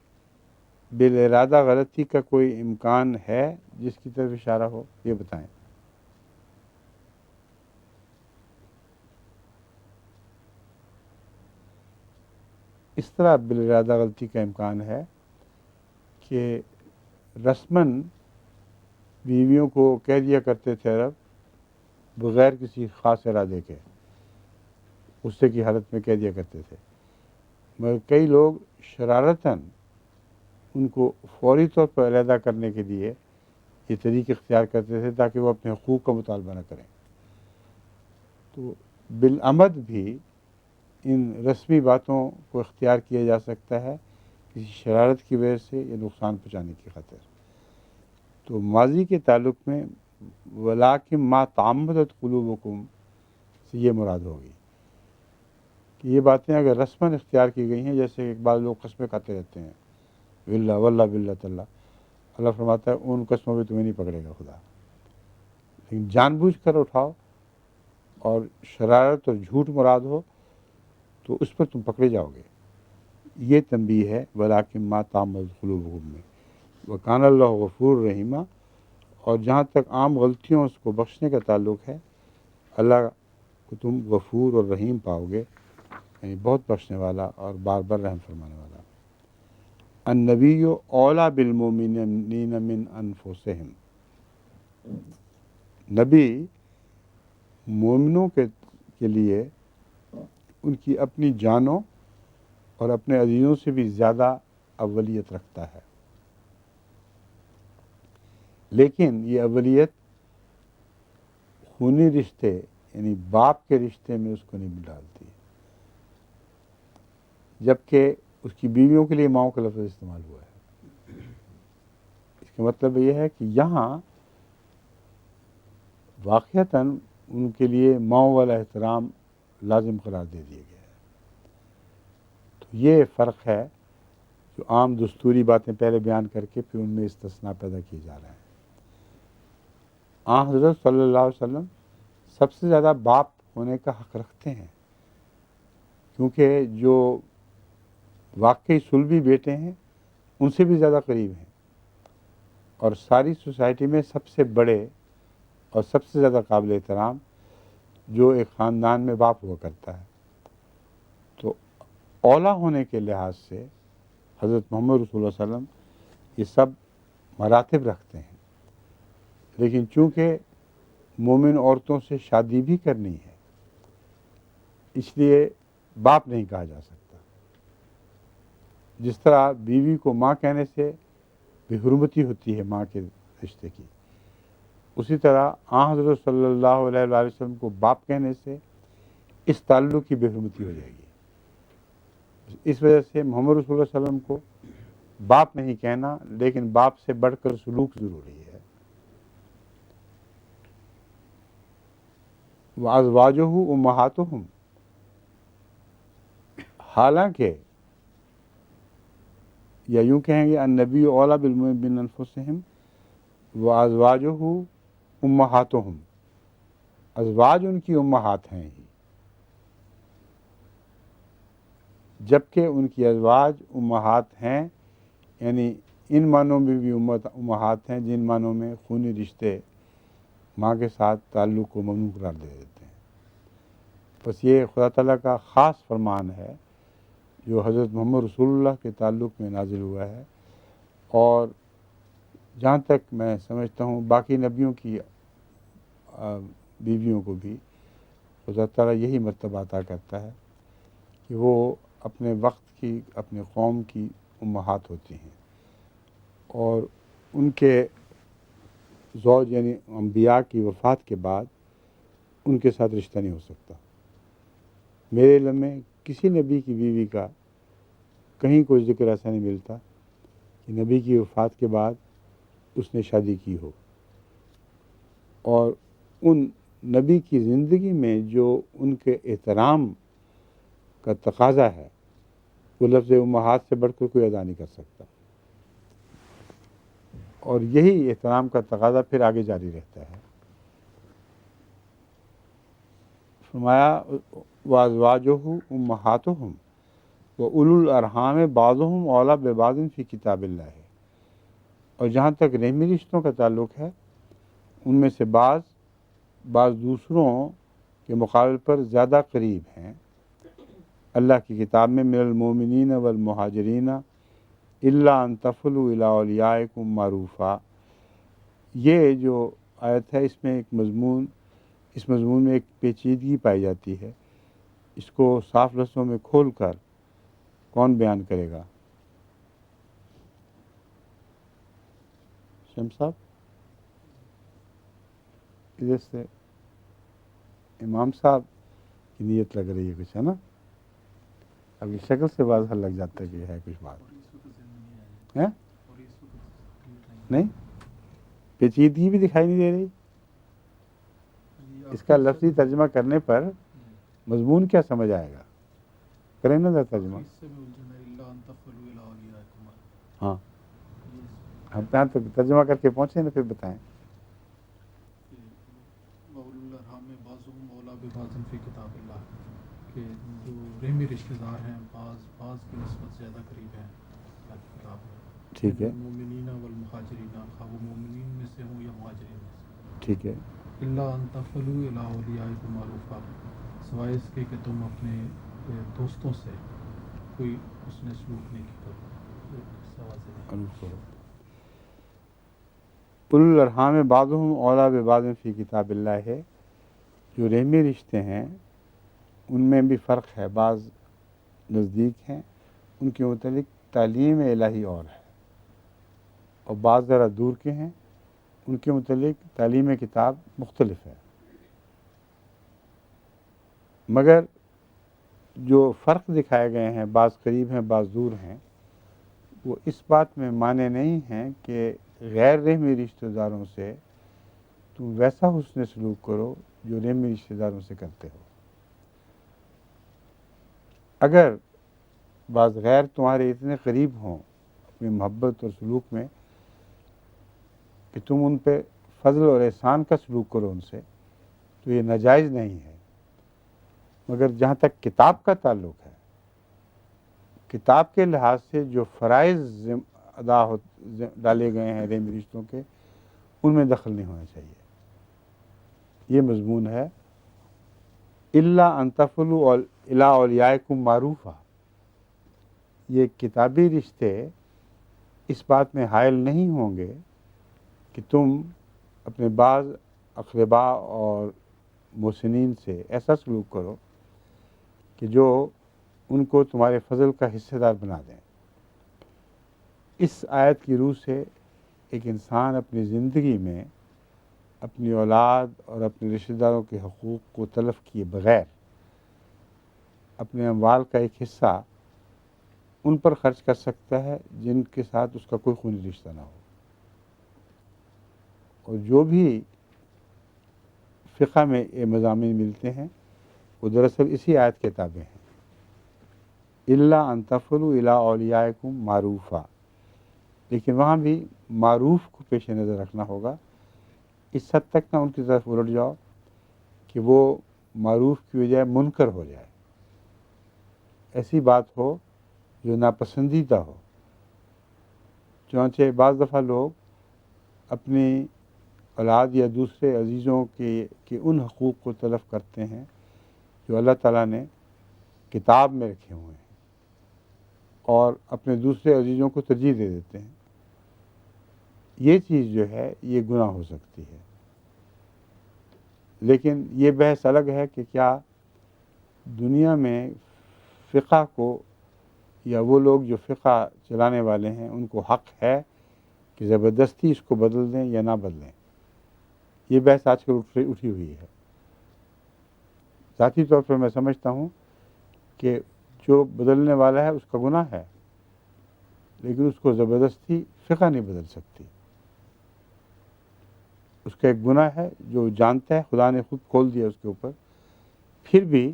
بالارادہ غلطی کا کوئی امکان ہے جس کی طرف اشارہ ہو، یہ بتائیں۔ اس طرح بالارادہ غلطی کا امکان ہے کہ رسماً بیویوں کو کہہ دیا کرتے تھے عرب بغیر کسی خاص ارادے کے، غصے کی حالت میں کہہ دیا کرتے تھے، مگر کئی لوگ شرارتاً ان کو فوری طور پر علیحدہ کرنے کے لیے یہ طریق اختیار کرتے تھے تاکہ وہ اپنے حقوق کا مطالبہ نہ کریں۔ تو بالعمد بھی ان رسمی باتوں کو اختیار کیا جا سکتا ہے کسی شرارت کی وجہ سے یا نقصان پہنچانے کی خاطر۔ تو ماضی کے تعلق میں وَلَٰكِن مَا تَعَمَّدَتْ قُلُوبُكُمْ سے یہ مراد ہوگی کہ یہ باتیں اگر رسماً اختیار کی گئی ہیں، جیسے کہ بعض لوگ قسمیں کھاتے رہتے ہیں، باللہ واللہ باللہ تاللہ، اللہ فرماتا ہے ان قسموں پہ تمہیں نہیں پکڑے گا خدا، لیکن جان بوجھ کر اٹھاؤ اور شرارت اور جھوٹ مراد ہو تو اس پر تم پکڑے جاؤ گے۔ یہ تنبیہ ہے وَلَٰكِن مَا تَعَمَّدَتْ قُلُوبُكُمْ میں۔ وَكَانَ اللَّهُ غَفُورًا رَحِيمًا، اور جہاں تک عام غلطیوں اس کو بخشنے کا تعلق ہے، اللہ کو تم غفور اور رحیم پاؤ گے، یعنی بہت بخشنے والا اور بار بار رحم فرمانے والا۔ النبی اولیٰ بالمؤمنین من انفسہم، نبی مومنوں کے لیے ان کی اپنی جانوں اور اپنے عزیزوں سے بھی زیادہ اولیت رکھتا ہے، لیکن یہ اولیت خونی رشتے یعنی باپ کے رشتے میں اس کو نہیں ڈالتی، جبکہ اس کی بیویوں کے لیے ماؤں کا لفظ استعمال ہوا ہے۔ اس کا مطلب یہ ہے کہ یہاں واقعتاً ان کے لیے ماؤں والا احترام لازم قرار دے دیا گیا ہے۔ تو یہ فرق ہے جو عام دستوری باتیں پہلے بیان کر کے پھر ان میں استثناء پیدا کیے جا رہے ہیں۔ حضرت صلی اللہ علیہ وسلم سب سے زیادہ باپ ہونے کا حق رکھتے ہیں، کیونکہ جو واقعی صلبی بیٹے ہیں ان سے بھی زیادہ قریب ہیں، اور ساری سوسائٹی میں سب سے بڑے اور سب سے زیادہ قابل احترام جو ایک خاندان میں باپ ہوا کرتا ہے. تو اولا ہونے کے لحاظ سے حضرت محمد رسول اللہ صلی اللہ علیہ وسلم یہ سب مراتب رکھتے ہیں، لیکن چونکہ مومن عورتوں سے شادی بھی کرنی ہے اس لیے باپ نہیں کہا جا سکتا. جس طرح بیوی کو ماں کہنے سے بے حرمتی ہوتی ہے ماں کے رشتے کی، اسی طرح حضرت صلی اللہ علیہ وآلہ وسلم کو باپ کہنے سے اس تعلق کی بے حرمتی ہو جائے گی. اس وجہ سے محمد رسول اللہ صلی اللہ علیہ وسلم کو باپ نہیں کہنا، لیکن باپ سے بڑھ کر سلوک ضروری ہے. وَأَزْوَاجُهُ أُمَّهَاتُهُمْ، حالانکہ یا یوں کہیں گے النبی اولیٰ بالمؤمنین من انفسہم وَأَزْوَاجُهُ أُمَّهَاتُهُمْ، ازواج ان کی امہات ہیں ہی، جبکہ ان کی ازواج امہات ہیں، یعنی ان معنوں میں بھی امہات ہیں جن معنوں میں خونی رشتے ماں کے ساتھ تعلق کو ممنوع قرار دے دیتے ہیں. بس یہ خدا تعالیٰ کا خاص فرمان ہے جو حضرت محمد رسول اللہ کے تعلق میں نازل ہوا ہے، اور جہاں تک میں سمجھتا ہوں باقی نبیوں کی بیویوں کو بھی خدا تعالیٰ یہی مرتبہ عطا کرتا ہے کہ وہ اپنے وقت کی، اپنے قوم کی امہات ہوتی ہیں، اور ان کے زوج یعنی انبیاء کی وفات کے بعد ان کے ساتھ رشتہ نہیں ہو سکتا. میرے علم میں کسی نبی کی بیوی کا کہیں کوئی ذکر ایسا نہیں ملتا کہ نبی کی وفات کے بعد اس نے شادی کی ہو، اور ان نبی کی زندگی میں جو ان کے احترام کا تقاضا ہے وہ لفظ امہات سے بڑھ کر کوئی ادا نہیں کر سکتا، اور یہی احترام کا تقاضا پھر آگے جاری رہتا ہے. فرمایا وَأَزْوَاجُهُ أُمَّهَاتُهُمْ وَأُولُو الْأَرْحَامِ بَعْضُهُمْ أَوْلَىٰ بِبَعْضٍ فِي كِتَابِ اللَّهِ، اور جہاں تک رحمی رشتوں کا تعلق ہے ان میں سے بعض دوسروں کے مقابل پر زیادہ قریب ہیں اللہ کی کتاب میں، من المؤمنین والمہاجرین الا ان تفعلوا الی اولیاءکم معروفا. یہ جو آیت ہے اس مضمون میں ایک پیچیدگی پائی جاتی ہے. اس کو صاف لفظوں میں کھول کر کون بیان کرے گا؟ شم صاحب ادھر سے امام صاحب کی نیت لگ رہی ہے کچھ، ہے نا؟ اب یہ شکل سے واضح لگ جاتا ہے کہ ہے کچھ بات ہے، نہیں پیچیدگی بھی دکھائی نہیں دے رہی. اس کا لفظی ترجمہ کرنے پر مضمون کیا سمجھ آئے گا؟ کریں نا ذرا ترجمہ. ہاں ہم یہاں تک ترجمہ کر کے پہنچے نا، پھر بتائیں. کہ جو رحمی رشتہ دار ہیں بعض کی نسبت زیادہ قریب ہیں اللہ کی کتاب میں. ٹھیک ہے، مومنین والمہاجرین، خواہ وہ مومنین میں سے ہوں یا مہاجرین میں سے. ٹھیک ہے. الا ان تفعلوا الی اولیاءکم معروفا، سوائے اس کے کہ تم اپنے دوستوں سے کوئی حسن سلوک نہیں کرو. اولو الارحام بعضهم اولیٰ ببعض فی کتاب اللہ ہے. جو رحمی رشتے ہیں ان میں بھی فرق ہے، بعض نزدیک ہیں، ان کے متعلق تعلیم الہی اور ہے، اور بعض ذرا دور کے ہیں، ان کے متعلق تعلیم کتاب مختلف ہے. مگر جو فرق دکھائے گئے ہیں، بعض قریب ہیں بعض دور ہیں، وہ اس بات میں مانے نہیں ہیں کہ غیر رحمی رشتہ داروں سے تم ویسا حسن سلوک کرو جو رحمی رشتہ داروں سے کرتے ہو. اگر بعض غیر تمہارے اتنے قریب ہوں اپنی محبت اور سلوک میں کہ تم ان پہ فضل اور احسان کا سلوک کرو ان سے، تو یہ ناجائز نہیں ہے. مگر جہاں تک کتاب کا تعلق ہے، کتاب کے لحاظ سے جو فرائض ڈالے گئے ہیں رحمی رشتوں کے، ان میں دخل نہیں ہونا چاہیے. یہ مضمون ہے الا ان تفعلوا الی اولیائکم معروفا. یہ کتابی رشتے اس بات میں حائل نہیں ہوں گے کہ تم اپنے بعض اقربا اور محسنین سے ایسا سلوک کرو کہ جو ان کو تمہارے فضل کا حصہ دار بنا دیں. اس آیت کی روح سے ایک انسان اپنی زندگی میں اپنی اولاد اور اپنے رشتہ داروں کے حقوق کو تلف کیے بغیر اپنے اموال کا ایک حصہ ان پر خرچ کر سکتا ہے جن کے ساتھ اس کا کوئی خونی رشتہ نہ ہو. اور جو بھی فقہ میں یہ مضامین ملتے ہیں وہ دراصل اسی آیت کے تابع ہیں. الا ان تفعلوا الی اولیائکم معروفا. لیکن وہاں بھی معروف کو پیش نظر رکھنا ہوگا. اس حد تک نہ ان کی طرف الٹ جاؤ کہ وہ معروف کی بجائے منکر ہو جائے، ایسی بات ہو جو ناپسندیدہ ہو. چنانچہ بعض دفعہ لوگ اپنی اولاد یا دوسرے عزیزوں کے ان حقوق کو تلف کرتے ہیں جو اللہ تعالیٰ نے کتاب میں رکھے ہوئے ہیں اور اپنے دوسرے عزیزوں کو ترجیح دے دیتے ہیں. یہ چیز جو ہے یہ گناہ ہو سکتی ہے. لیکن یہ بحث الگ ہے کہ کیا دنیا میں فقہ کو یا وہ لوگ جو فقہ چلانے والے ہیں ان کو حق ہے کہ زبردستی اس کو بدل دیں یا نہ بدلیں. یہ بحث آج کل اٹھی ہوئی ہے. ذاتی طور پر میں سمجھتا ہوں کہ جو بدلنے والا ہے اس کا گناہ ہے، لیکن اس کو زبردستی فقہ نہیں بدل سکتی. اس کا ایک گناہ ہے جو جانتا ہے، خدا نے خود کھول دیا اس کے اوپر. پھر بھی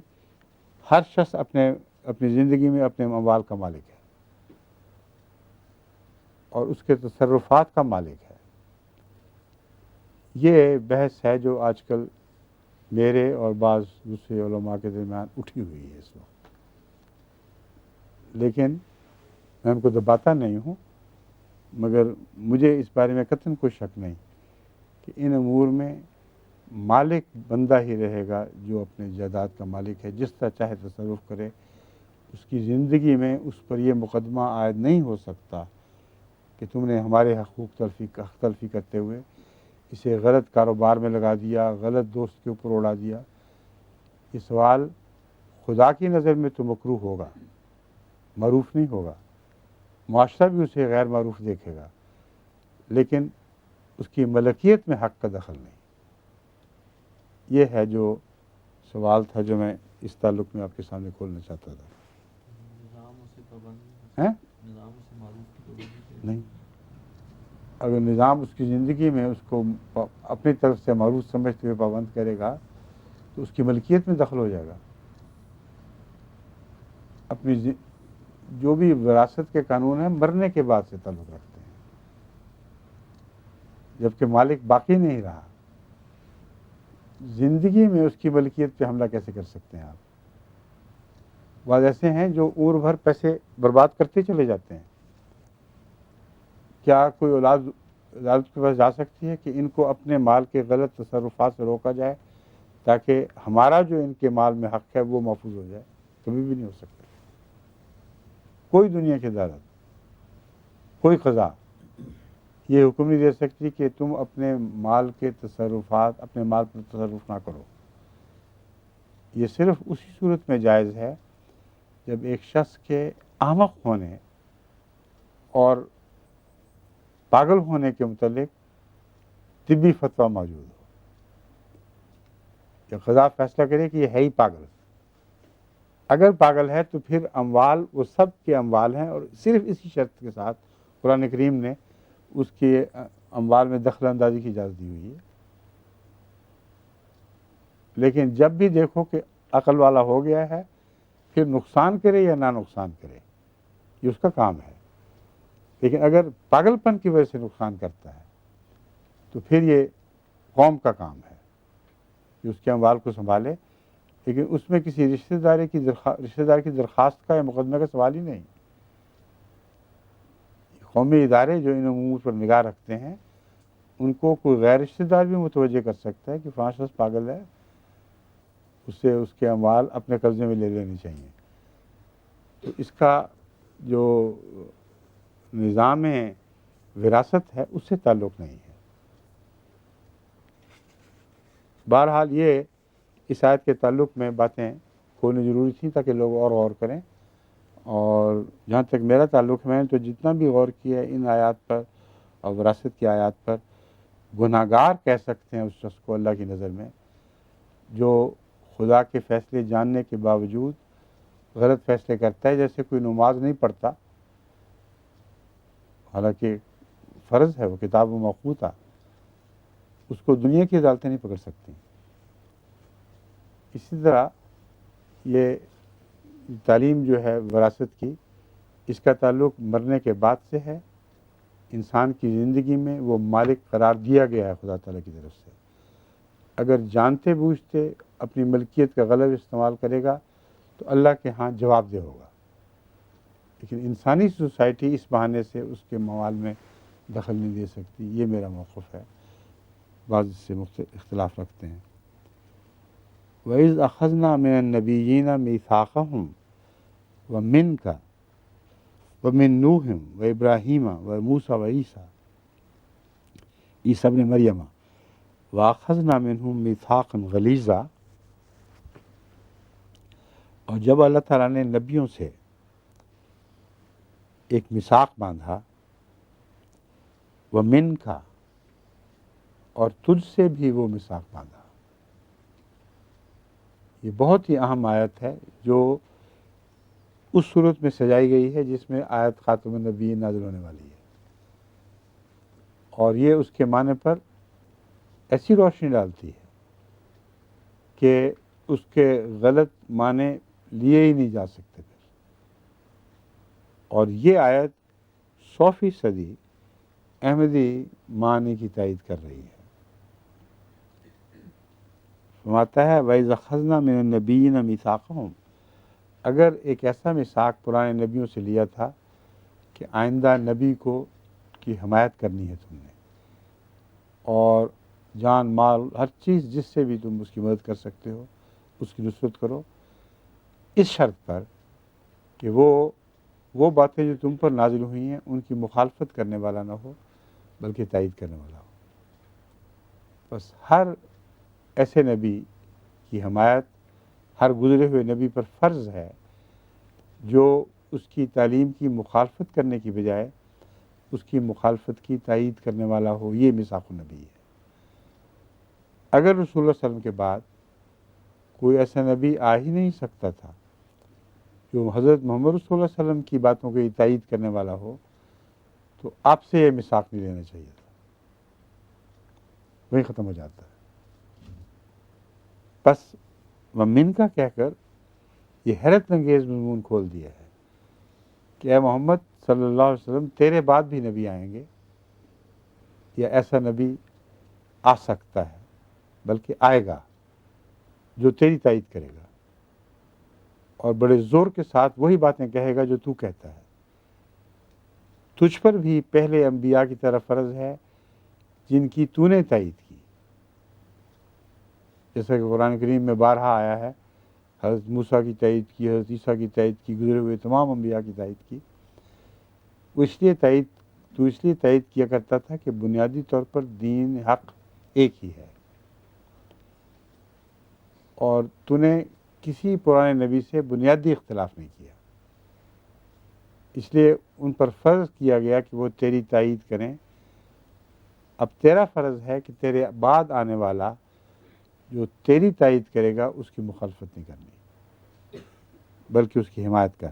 ہر شخص اپنی زندگی میں اپنے اموال کا مالک ہے اور اس کے تصرفات کا مالک ہے. یہ بحث ہے جو آج کل میرے اور بعض دوسرے علماء کے درمیان اٹھی ہوئی ہے اس وقت. لیکن میں ان کو دباتا نہیں ہوں، مگر مجھے اس بارے میں قطعاً کوئی شک نہیں کہ ان امور میں مالک بندہ ہی رہے گا جو اپنے جائیداد کا مالک ہے. جس طرح چاہے تصرف کرے، اس کی زندگی میں اس پر یہ مقدمہ عائد نہیں ہو سکتا کہ تم نے ہمارے حقوق تلفی کرتے ہوئے اسے غلط کاروبار میں لگا دیا، غلط دوست کے اوپر اڑا دیا. یہ سوال خدا کی نظر میں تو مکروہ ہوگا، معروف نہیں ہوگا. معاشرہ بھی اسے غیر معروف دیکھے گا، لیکن اس کی ملکیت میں حق کا دخل نہیں. یہ ہے جو سوال تھا جو میں اس تعلق میں آپ کے سامنے کھولنا چاہتا تھا. نظام سے معروف کی پابندی نہیں، اگر نظام اس کی زندگی میں اس کو اپنی طرف سے معروف سمجھتے ہوئے پابند کرے گا تو اس کی ملکیت میں دخل ہو جائے گا. اپنی جو بھی وراثت کے قانون ہیں مرنے کے بعد سے تعلق رکھتے ہیں، جبکہ مالک باقی نہیں رہا. زندگی میں اس کی ملکیت پہ حملہ کیسے کر سکتے ہیں آپ؟ بعض ایسے ہیں جو عمر بھر پیسے برباد کرتے چلے جاتے ہیں. کیا کوئی اولاد عدالت کے پاس جا سکتی ہے کہ ان کو اپنے مال کے غلط تصرفات سے روکا جائے تاکہ ہمارا جو ان کے مال میں حق ہے وہ محفوظ ہو جائے؟ کبھی بھی نہیں ہو سکتا. کوئی دنیا کی عدالت، کوئی قضا یہ حکم نہیں دے سکتی کہ تم اپنے مال کے تصرفات، اپنے مال پر تصرف نہ کرو. یہ صرف اسی صورت میں جائز ہے جب ایک شخص کے احمق ہونے اور پاگل ہونے کے متعلق طبی فتویٰ موجود ہو، یا قضا فیصلہ کرے کہ یہ ہے ہی پاگل. اگر پاگل ہے تو پھر اموال وہ سب کے اموال ہیں، اور صرف اسی شرط کے ساتھ قرآن کریم نے اس کے اموال میں دخل اندازی کی اجازت دی ہوئی ہے. لیکن جب بھی دیکھو کہ عقل والا ہو گیا ہے پھر نقصان کرے یا نہ نقصان کرے، یہ اس کا کام ہے. لیکن اگر پاگل پن کی وجہ سے نقصان کرتا ہے تو پھر یہ قوم کا کام ہے کہ اس کے اموال کو سنبھالے. لیکن اس میں کسی رشتہ دار کی درخواست کا یا مقدمے کا سوال ہی نہیں. قومی ادارے جو ان امور پر نگاہ رکھتے ہیں ان کو کوئی غیر رشتہ دار بھی متوجہ کر سکتا ہے کہ فلاں شخص پاگل ہے، اسے اس کے اموال اپنے قبضے میں لے لینے چاہیے. تو اس کا جو نظام وراثت ہے اس سے تعلق نہیں ہے. بہرحال یہ اس آیت کے تعلق میں باتیں کھولنی ضروری تھیں تاکہ لوگ اور غور کریں. اور جہاں تک میرا تعلق ہے، میں نے تو جتنا بھی غور کیا ہے ان آیات پر اور وراثت کی آیات پر، گناہ گار کہہ سکتے ہیں اس شخص کو اللہ کی نظر میں جو خدا کے فیصلے جاننے کے باوجود غلط فیصلے کرتا ہے. جیسے کوئی نماز نہیں پڑھتا، حالانکہ فرض ہے، وہ کتاب و موقوتا، اس کو دنیا کی عدالتیں نہیں پکڑ سکتی. اسی طرح یہ تعلیم جو ہے وراثت کی، اس کا تعلق مرنے کے بعد سے ہے. انسان کی زندگی میں وہ مالک قرار دیا گیا ہے خدا تعالیٰ کی طرف سے. اگر جانتے بوجھتے اپنی ملکیت کا غلط استعمال کرے گا تو اللہ کے ہاں جواب دہ ہوگا. لیکن انسانی سوسائٹی اس بہانے سے اس کے موال میں دخل نہیں دے سکتی. یہ میرا موقف ہے، بعض اس سے اختلاف رکھتے ہیں. وَإِذْ أَخَذْنَا مِنَ النَّبِيِّينَ مِيثَاقَهُمْ وَمِنْكَ وَمِن نُوحٍ وَإِبْرَاهِيمَ وَمُوسَىٰ وَعِيسَىٰ عیسیٰ ابن مریم وَأَخَذْنَا مِنْهُمْ مِيثَاقًا غَلِيظًا. اور جب اللہ تعالیٰ نے نبیوں سے ایک میثاق باندھا، وَمِنْكَ اور تجھ سے بھی وہ میثاق باندھا. یہ بہت ہی اہم آیت ہے جو اس صورت میں سجائی گئی ہے جس میں آیت خاتم النبیین نازل ہونے والی ہے، اور یہ اس کے معنی پر ایسی روشنی ڈالتی ہے کہ اس کے غلط معنی لیے ہی نہیں جا سکتے پھر. اور یہ آیت 100% احمدی معنی کی تائید کر رہی ہے. فرماتا ہے وَإِذْ أَخَذْنَا مِنَ النَّبِيِّينَ مِيثَاقَهُمْ. اگر ایک ایسا میثاق پرانے نبیوں سے لیا تھا کہ آئندہ نبی کی حمایت کرنی ہے تم نے، اور جان مال ہر چیز جس سے بھی تم اس کی مدد کر سکتے ہو اس کی نصرت کرو، اس شرط پر کہ وہ باتیں جو تم پر نازل ہوئی ہیں ان کی مخالفت کرنے والا نہ ہو بلکہ تائید کرنے والا ہو. بس ہر ایسے نبی کی حمایت ہر گزرے ہوئے نبی پر فرض ہے جو اس کی تعلیم کی مخالفت کرنے کی بجائے اس کی مخالفت کی تائید کرنے والا ہو. یہ میثاق النبی ہے. اگر رسول اللہ صلی اللہ علیہ وسلم کے بعد کوئی ایسا نبی آ ہی نہیں سکتا تھا جو حضرت محمد رسول اللہ علیہ وسلم کی باتوں کی تائید کرنے والا ہو تو آپ سے یہ میثاق نہیں لینا چاہیے تھا، وہی ختم ہو جاتا ہے. بس وَمِن کا کہہ کر یہ حیرت انگیز مضمون کھول دیا ہے کہ اے محمد صلی اللہ علیہ وسلم، تیرے بعد بھی نبی آئیں گے، یا ایسا نبی آ سکتا ہے بلکہ آئے گا جو تیری تائید کرے گا اور بڑے زور کے ساتھ وہی باتیں کہے گا جو تو کہتا ہے. تجھ پر بھی پہلے انبیاء کی طرف فرض ہے جن کی تو نے تائید کی، جیسا کہ قرآن کریم میں بارہا آیا ہے. حضرت موسیٰ کی تائید کی، حضرت عیسیٰ کی تائید کی، گزرے ہوئے تمام انبیاء کی تائید کی. وہ اس لیے تائید کیا کرتا تھا کہ بنیادی طور پر دین حق ایک ہی ہے، اور تو نے کسی پرانے نبی سے بنیادی اختلاف نہیں کیا. اس لیے ان پر فرض کیا گیا کہ وہ تیری تائید کریں. اب تیرا فرض ہے کہ تیرے بعد آنے والا جو تیری تائید کرے گا اس کی مخالفت نہیں کرنی بلکہ اس کی حمایت کر.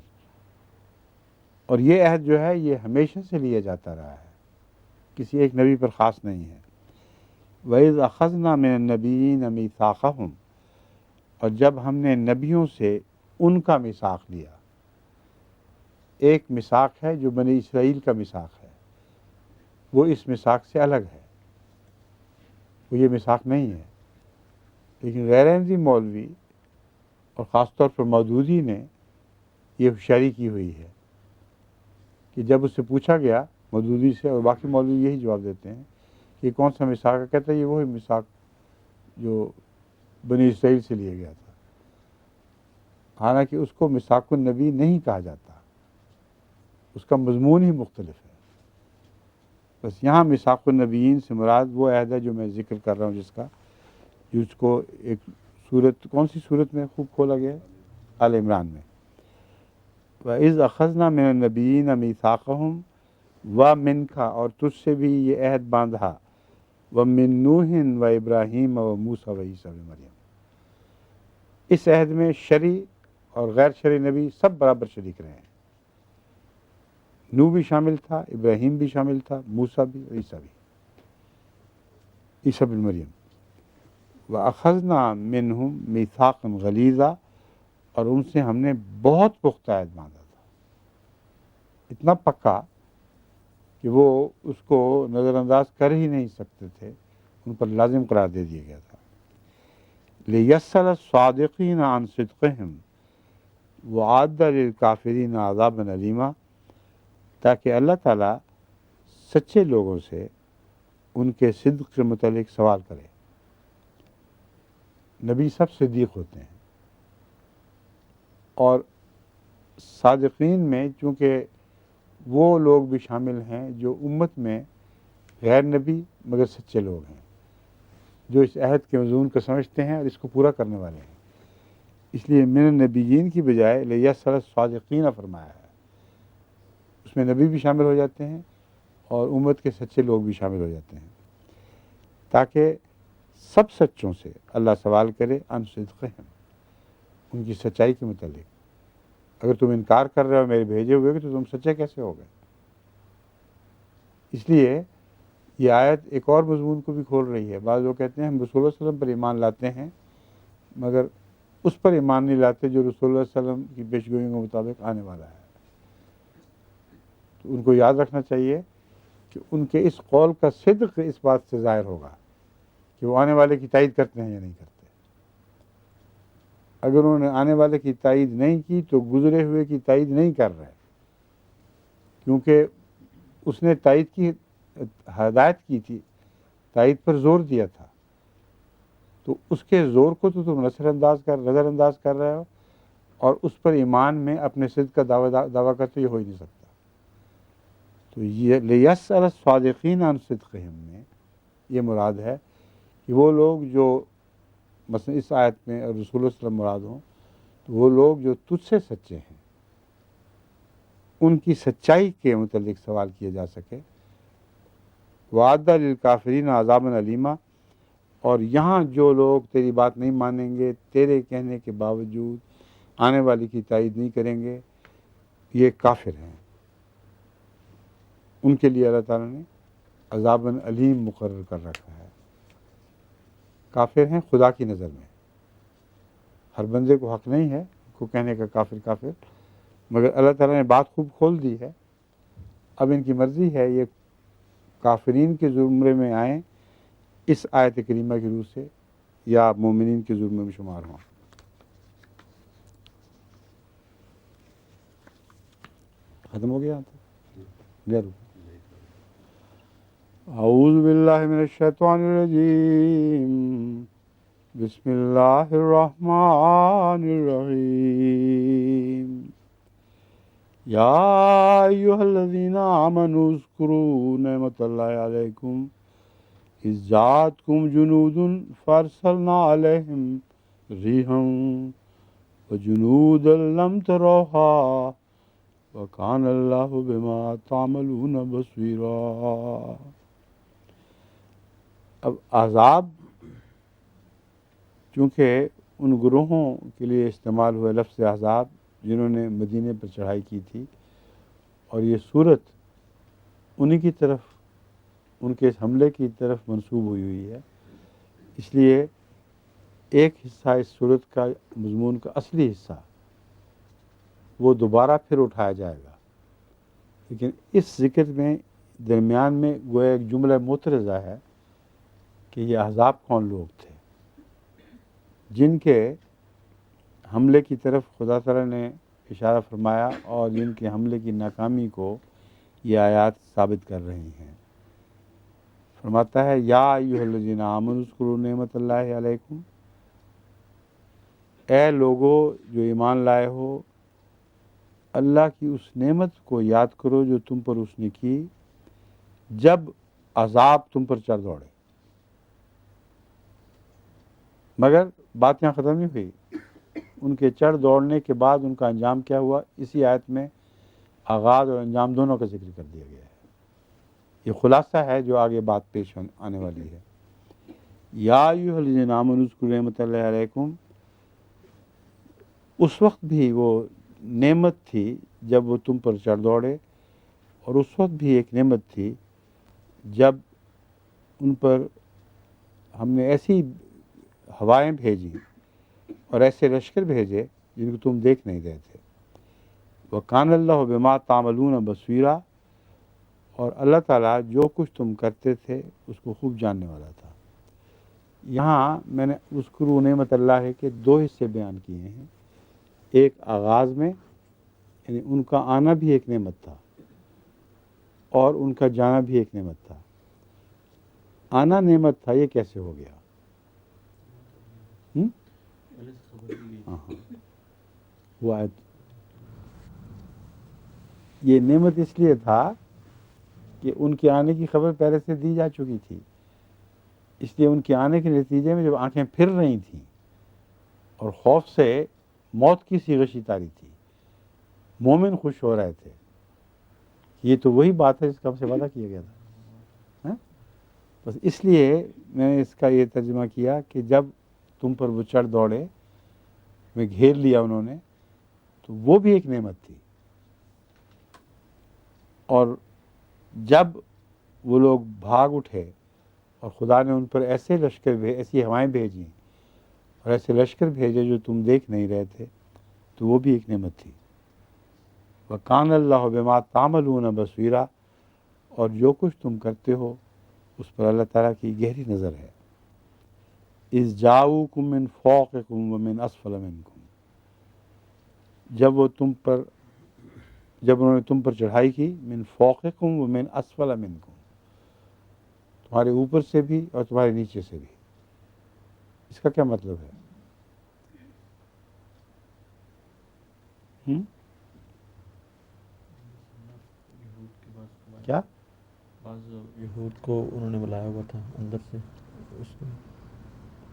اور یہ عہد جو ہے یہ ہمیشہ سے لیا جاتا رہا ہے، کسی ایک نبی پر خاص نہیں ہے. وَإِذْ أَخَذْنَا مِنَ النَّبِيِّينَ مِيثَاقَهُمْ. اور جب ہم نے نبیوں سے ان کا میثاق لیا. ایک میثاق ہے جو بنی اسرائیل کا میثاق ہے، وہ اس میثاق سے الگ ہے، وہ یہ میثاق نہیں ہے. لیکن غیر احمدی مولوی اور خاص طور پر مودودی نے یہ ہوشیاری کی ہوئی ہے کہ جب اس سے پوچھا گیا مودودی سے، اور باقی مولوی یہی جواب دیتے ہیں کہ کون سا میثاق ہے؟ کہتا ہے یہ وہی میثاق جو بنی اسرائیل سے لیا گیا تھا، حالانکہ اس کو میثاق النبی نہیں کہا جاتا، اس کا مضمون ہی مختلف ہے۔ بس یہاں میثاق النبیین سے مراد وہ عہد ہے جو میں ذکر کر رہا ہوں، جس کو ایک صورت، کون سی صورت میں خوب کھولا گیا ہے؟ آل عمران میں۔ وَإِذْ أَخَذْنَا مِنَ النَّبِيِّينَ مِيثَاقَهُمْ وَمِنْكَ، اور تجھ سے بھی یہ عہد باندھا، وَمِن نُوحٍ وَإِبْرَاهِيمَ وَمُوسَىٰ وَعِیسَىٰ ابن مریم۔ اس عہد میں شرعی اور غیر شرعی نبی سب برابر شریک رہے ہیں۔ نوح بھی شامل تھا، ابراہیم بھی شامل تھا، موسیٰ بھی، عیسیٰ بھی، عیسیٰ بن مریم۔ وَأَخَذْنَا مِنْهُمْ مِيثَاقًا غَلِيظًا، اور ان سے ہم نے بہت پختہ عہد باندھا تھا، اتنا پکا کہ وہ اس کو نظر انداز کر ہی نہیں سکتے تھے، ان پر لازم قرار دے دیا گیا تھا۔ لِيَسْأَلَ الصَّادِقِينَ عَنْ صِدْقِهِمْ وَأَعَدَّ لِلْكَافِرِينَ عَذَابًا أَلِيمًا، تاکہ اللہ تعالیٰ سچے لوگوں سے ان کے صدق کے متعلق سوال کرے۔ نبی سب صدیق ہوتے ہیں، اور صادقین میں چونکہ وہ لوگ بھی شامل ہیں جو امت میں غیر نبی مگر سچے لوگ ہیں، جو اس عہد کے مضمون کو سمجھتے ہیں اور اس کو پورا کرنے والے ہیں، اس لیے من النبیین کی بجائے لیسأل الصادقین فرمایا ہے۔ اس میں نبی بھی شامل ہو جاتے ہیں اور امت کے سچے لوگ بھی شامل ہو جاتے ہیں، تاکہ سب سچوں سے اللہ سوال کرے عن صدقہم، ان کی سچائی کے متعلق۔ اگر تم انکار کر رہے ہو میرے بھیجے ہوئے تو تم سچے کیسے ہو گئے؟ اس لیے یہ آیت ایک اور مضمون کو بھی کھول رہی ہے۔ بعض لوگ کہتے ہیں ہم رسول اللہ صلی اللہ علیہ وسلم پر ایمان لاتے ہیں، مگر اس پر ایمان نہیں لاتے جو رسول اللہ صلی اللہ علیہ وسلم کی پیشگوئیوں کے مطابق آنے والا ہے۔ تو ان کو یاد رکھنا چاہیے کہ ان کے اس قول کا صدق اس بات سے ظاہر ہوگا کہ وہ آنے والے کی تائید کرتے ہیں یا نہیں کرتے۔ اگر انہوں نے آنے والے کی تائید نہیں کی تو گزرے ہوئے کی تائید نہیں کر رہے، کیونکہ اس نے تائید کی ہدایت کی تھی، تائید پر زور دیا تھا، تو اس کے زور کو تو تم نظر انداز کر رہے ہو، اور اس پر ایمان میں اپنے صدق کا دعویٰ کرتے یہ ہو ہی نہیں سکتا۔ تو یہ لیسأل الصادقین عن صدقہم میں یہ مراد ہے کہ وہ لوگ جو مثلا اس آیت میں رسول اللہ صلی اللہ علیہ وسلم مراد ہوں، تو وہ لوگ جو تجھ سے سچے ہیں ان کی سچائی کے متعلق سوال کیا جا سکے۔ وَأَعَدَّ لِلْكَافِرِينَ عَذَابًا أَلِيمًا، اور یہاں جو لوگ تیری بات نہیں مانیں گے، تیرے کہنے کے باوجود آنے والی کی تائید نہیں کریں گے، یہ کافر ہیں، ان کے لیے اللہ تعالیٰ نے عذابًا علیم مقرر کر رکھا ہے۔ کافر ہیں خدا کی نظر میں، ہر بندے کو حق نہیں ہے کو کہنے کا کافر، مگر اللہ تعالیٰ نے بات خوب کھول دی ہے۔ اب ان کی مرضی ہے یہ کافرین کے زمرے میں آئیں اس آیت کریمہ کی روح سے، یا مومنین کے زمرے میں شمار ہوں۔ ختم ہو گیا اعوذ باللہ من الشیطان الرجیم، بسم اللہ الرحمن الرحیم۔ یا ایہا الذین آمنوا اذکروا نعمت اللہ علیکم اذ جاءتکم جنود فارسلنا علیہم ریحا وجنودا لم تروہا وکان اللہ بما تعملون بصیرا۔ اب احزاب چونکہ ان گروہوں کے لیے استعمال ہوئے لفظ احزاب جنہوں نے مدینے پر چڑھائی کی تھی، اور یہ صورت انہی کی طرف، ان کے اس حملے کی طرف منسوب ہوئی ہے، اس لیے ایک حصہ اس صورت کا مضمون کا اصلی حصہ وہ دوبارہ پھر اٹھایا جائے گا، لیکن اس ذکر میں درمیان میں گویا ایک جملہ معترضہ ہے کہ یہ احزاب کون لوگ تھے جن کے حملے کی طرف خدا تعالیٰ نے اشارہ فرمایا اور جن کے حملے کی ناکامی کو یہ آیات ثابت کر رہی ہیں۔ فرماتا ہے یا ایھا آمنوا اذکروا نعمت اللہ علیکم، اے لوگو جو ایمان لائے ہو، اللہ کی اس نعمت کو یاد کرو جو تم پر اس نے کی جب عذاب تم پر چڑھ دوڑے۔ مگر بات یہاں ختم نہیں ہوئی، ان کے چڑھ دوڑنے کے بعد ان کا انجام کیا ہوا، اسی آیت میں آغاز اور انجام دونوں کا ذکر کر دیا گیا ہے۔ یہ خلاصہ ہے جو آگے بات پیش آنے والی ہے۔ یا ایھا الذین آمنوا اذکروا نعمت اللہ علیکم، اس وقت بھی وہ نعمت تھی جب وہ تم پر چڑھ دوڑے، اور اس وقت بھی ایک نعمت تھی جب ان پر ہم نے ایسی ہوائیں بھیجی اور ایسے لشکر بھیجے جن کو تم دیکھ نہیں رہے تھے۔ وَكَانَ اللَّهُ بِمَا تَعْمَلُونَ بَصِيرًا، اور اللہ تعالیٰ جو کچھ تم کرتے تھے اس کو خوب جاننے والا تھا۔ یہاں میں نے اذکروا نعمت اللہ کے دو حصے بیان کیے ہیں، ایک آغاز میں یعنی ان کا آنا بھی ایک نعمت تھا اور ان کا جانا بھی ایک نعمت تھا۔ آنا نعمت تھا، یہ کیسے ہو گیا؟ پہلے سے خبر دی گئی ہاں وہ آیت، یہ نعمت اس لیے تھا کہ ان کے آنے کی خبر پہلے سے دی جا چکی تھی، اس لیے ان کے آنے کے نتیجے میں جب آنکھیں پھر رہی تھیں اور خوف سے موت کی سی غشی تاری تھی، مومن خوش ہو رہے تھے۔ یہ تو وہی بات ہے جس کا ہم سے وعدہ کیا گیا تھا۔ ہاں؟ بس اس لیے میں نے اس کا یہ ترجمہ کیا کہ جب تم پر وہ چڑھ دوڑے، میں گھیر لیا انہوں نے، تو وہ بھی ایک نعمت تھی۔ اور جب وہ لوگ بھاگ اٹھے اور خدا نے ان پر ایسے لشکر ایسی ہوائیں بھیجیں اور ایسے لشکر بھیجے جو تم دیکھ نہیں رہے تھے، تو وہ بھی ایک نعمت تھی۔ وَكَانَ اللَّهُ بِمَا تَعْمَلُونَ بَصِيرًا، اور جو کچھ تم کرتے ہو اس پر اللہ تعالیٰ کی گہری نظر ہے۔ اِذْ جَاءُوكُم مِّن فَوْقِكُم وَمِنْ أَسْفَلَ مِنكُم، جب انہوں نے تم پر چڑھائی کی، من فوقکم ومن اسفل منکم، تمہارے اوپر سے بھی اور تمہارے نیچے سے بھی۔ اس کا کیا مطلب ہے؟ یہود کے بعد کیا؟ بعض یہود کو انہوں نے بلایا ہوا تھا اندر سے، اس میں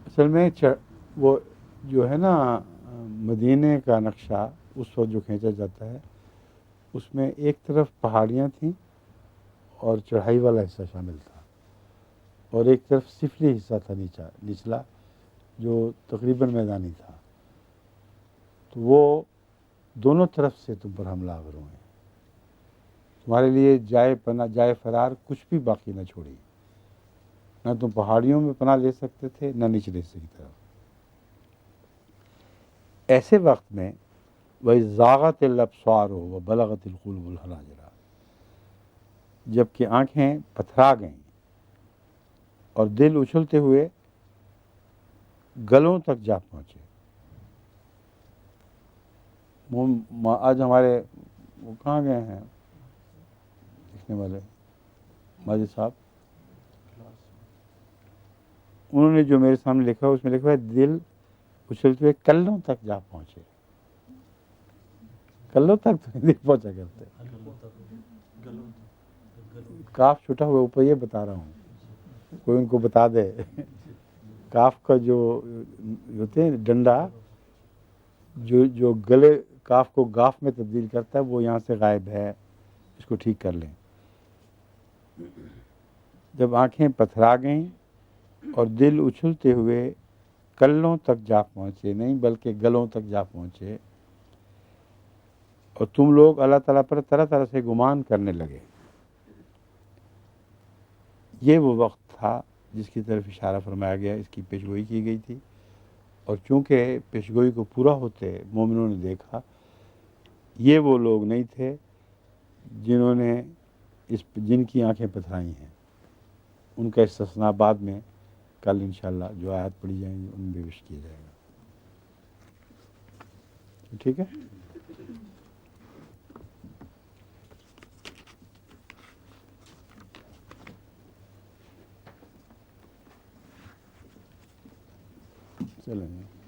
اصل میں وہ جو ہے نا مدینے کا نقشہ اس وقت جو کھینچا جاتا ہے، اس میں ایک طرف پہاڑیاں تھیں اور چڑھائی والا حصہ شامل تھا، اور ایک طرف سفلی حصہ تھا نچلا جو تقریباً میدانی تھا۔ تو وہ دونوں طرف سے تم پر حملہ آور ہوئے، تمہارے لیے جائے پناہ جائے فرار کچھ بھی باقی نہ چھوڑی، نہ تم پہاڑیوں میں پناہ لے سکتے تھے نہ نچلے حصے کی طرف۔ ایسے وقت میں وَإِذْ زَاغَتِ الْأَبْصَارُ وَبَلَغَتِ الْقُلُوبُ الْحَنَاجِرَ، جب کہ آنکھیں پتھرا گئیں اور دل اچھلتے ہوئے گلوں تک جا پہنچے۔ آج ہمارے وہ کہاں گئے ہیں لکھنے والے ماجد صاحب، انہوں نے جو میرے سامنے لکھا اس میں لکھا ہے دل اچھلتے ہوئے کلوں تک جا پہنچے۔ کلوں تک تو نہیں پہنچا کرتے، کاف چھٹا ہوا اوپر، یہ بتا رہا ہوں، کوئی ان کو بتا دے۔ کاف کا جو ہوتے ہیں ڈنڈا جو گلے کاف کو گاف میں تبدیل کرتا ہے، وہ یہاں سے غائب ہے، اس کو ٹھیک کر لیں۔ جب آنکھیں پتھرا گئیں اور دل اچھلتے ہوئے کلوں تک جا پہنچے، نہیں بلکہ گلوں تک جا پہنچے، اور تم لوگ اللہ تعالیٰ پر طرح طرح سے گمان کرنے لگے۔ یہ وہ وقت تھا جس کی طرف اشارہ فرمایا گیا، اس کی پیشگوئی کی گئی تھی، اور چونکہ پیشگوئی کو پورا ہوتے مومنوں نے دیکھا، یہ وہ لوگ نہیں تھے جنہوں نے جن کی آنکھیں پتھرائی ہیں۔ ان کا استثناء بعد میں کل انشاءاللہ جو آیات پڑھی جائیں گی ان میں پیش کیا جائے گا۔ ٹھیک ہے؟ چلیں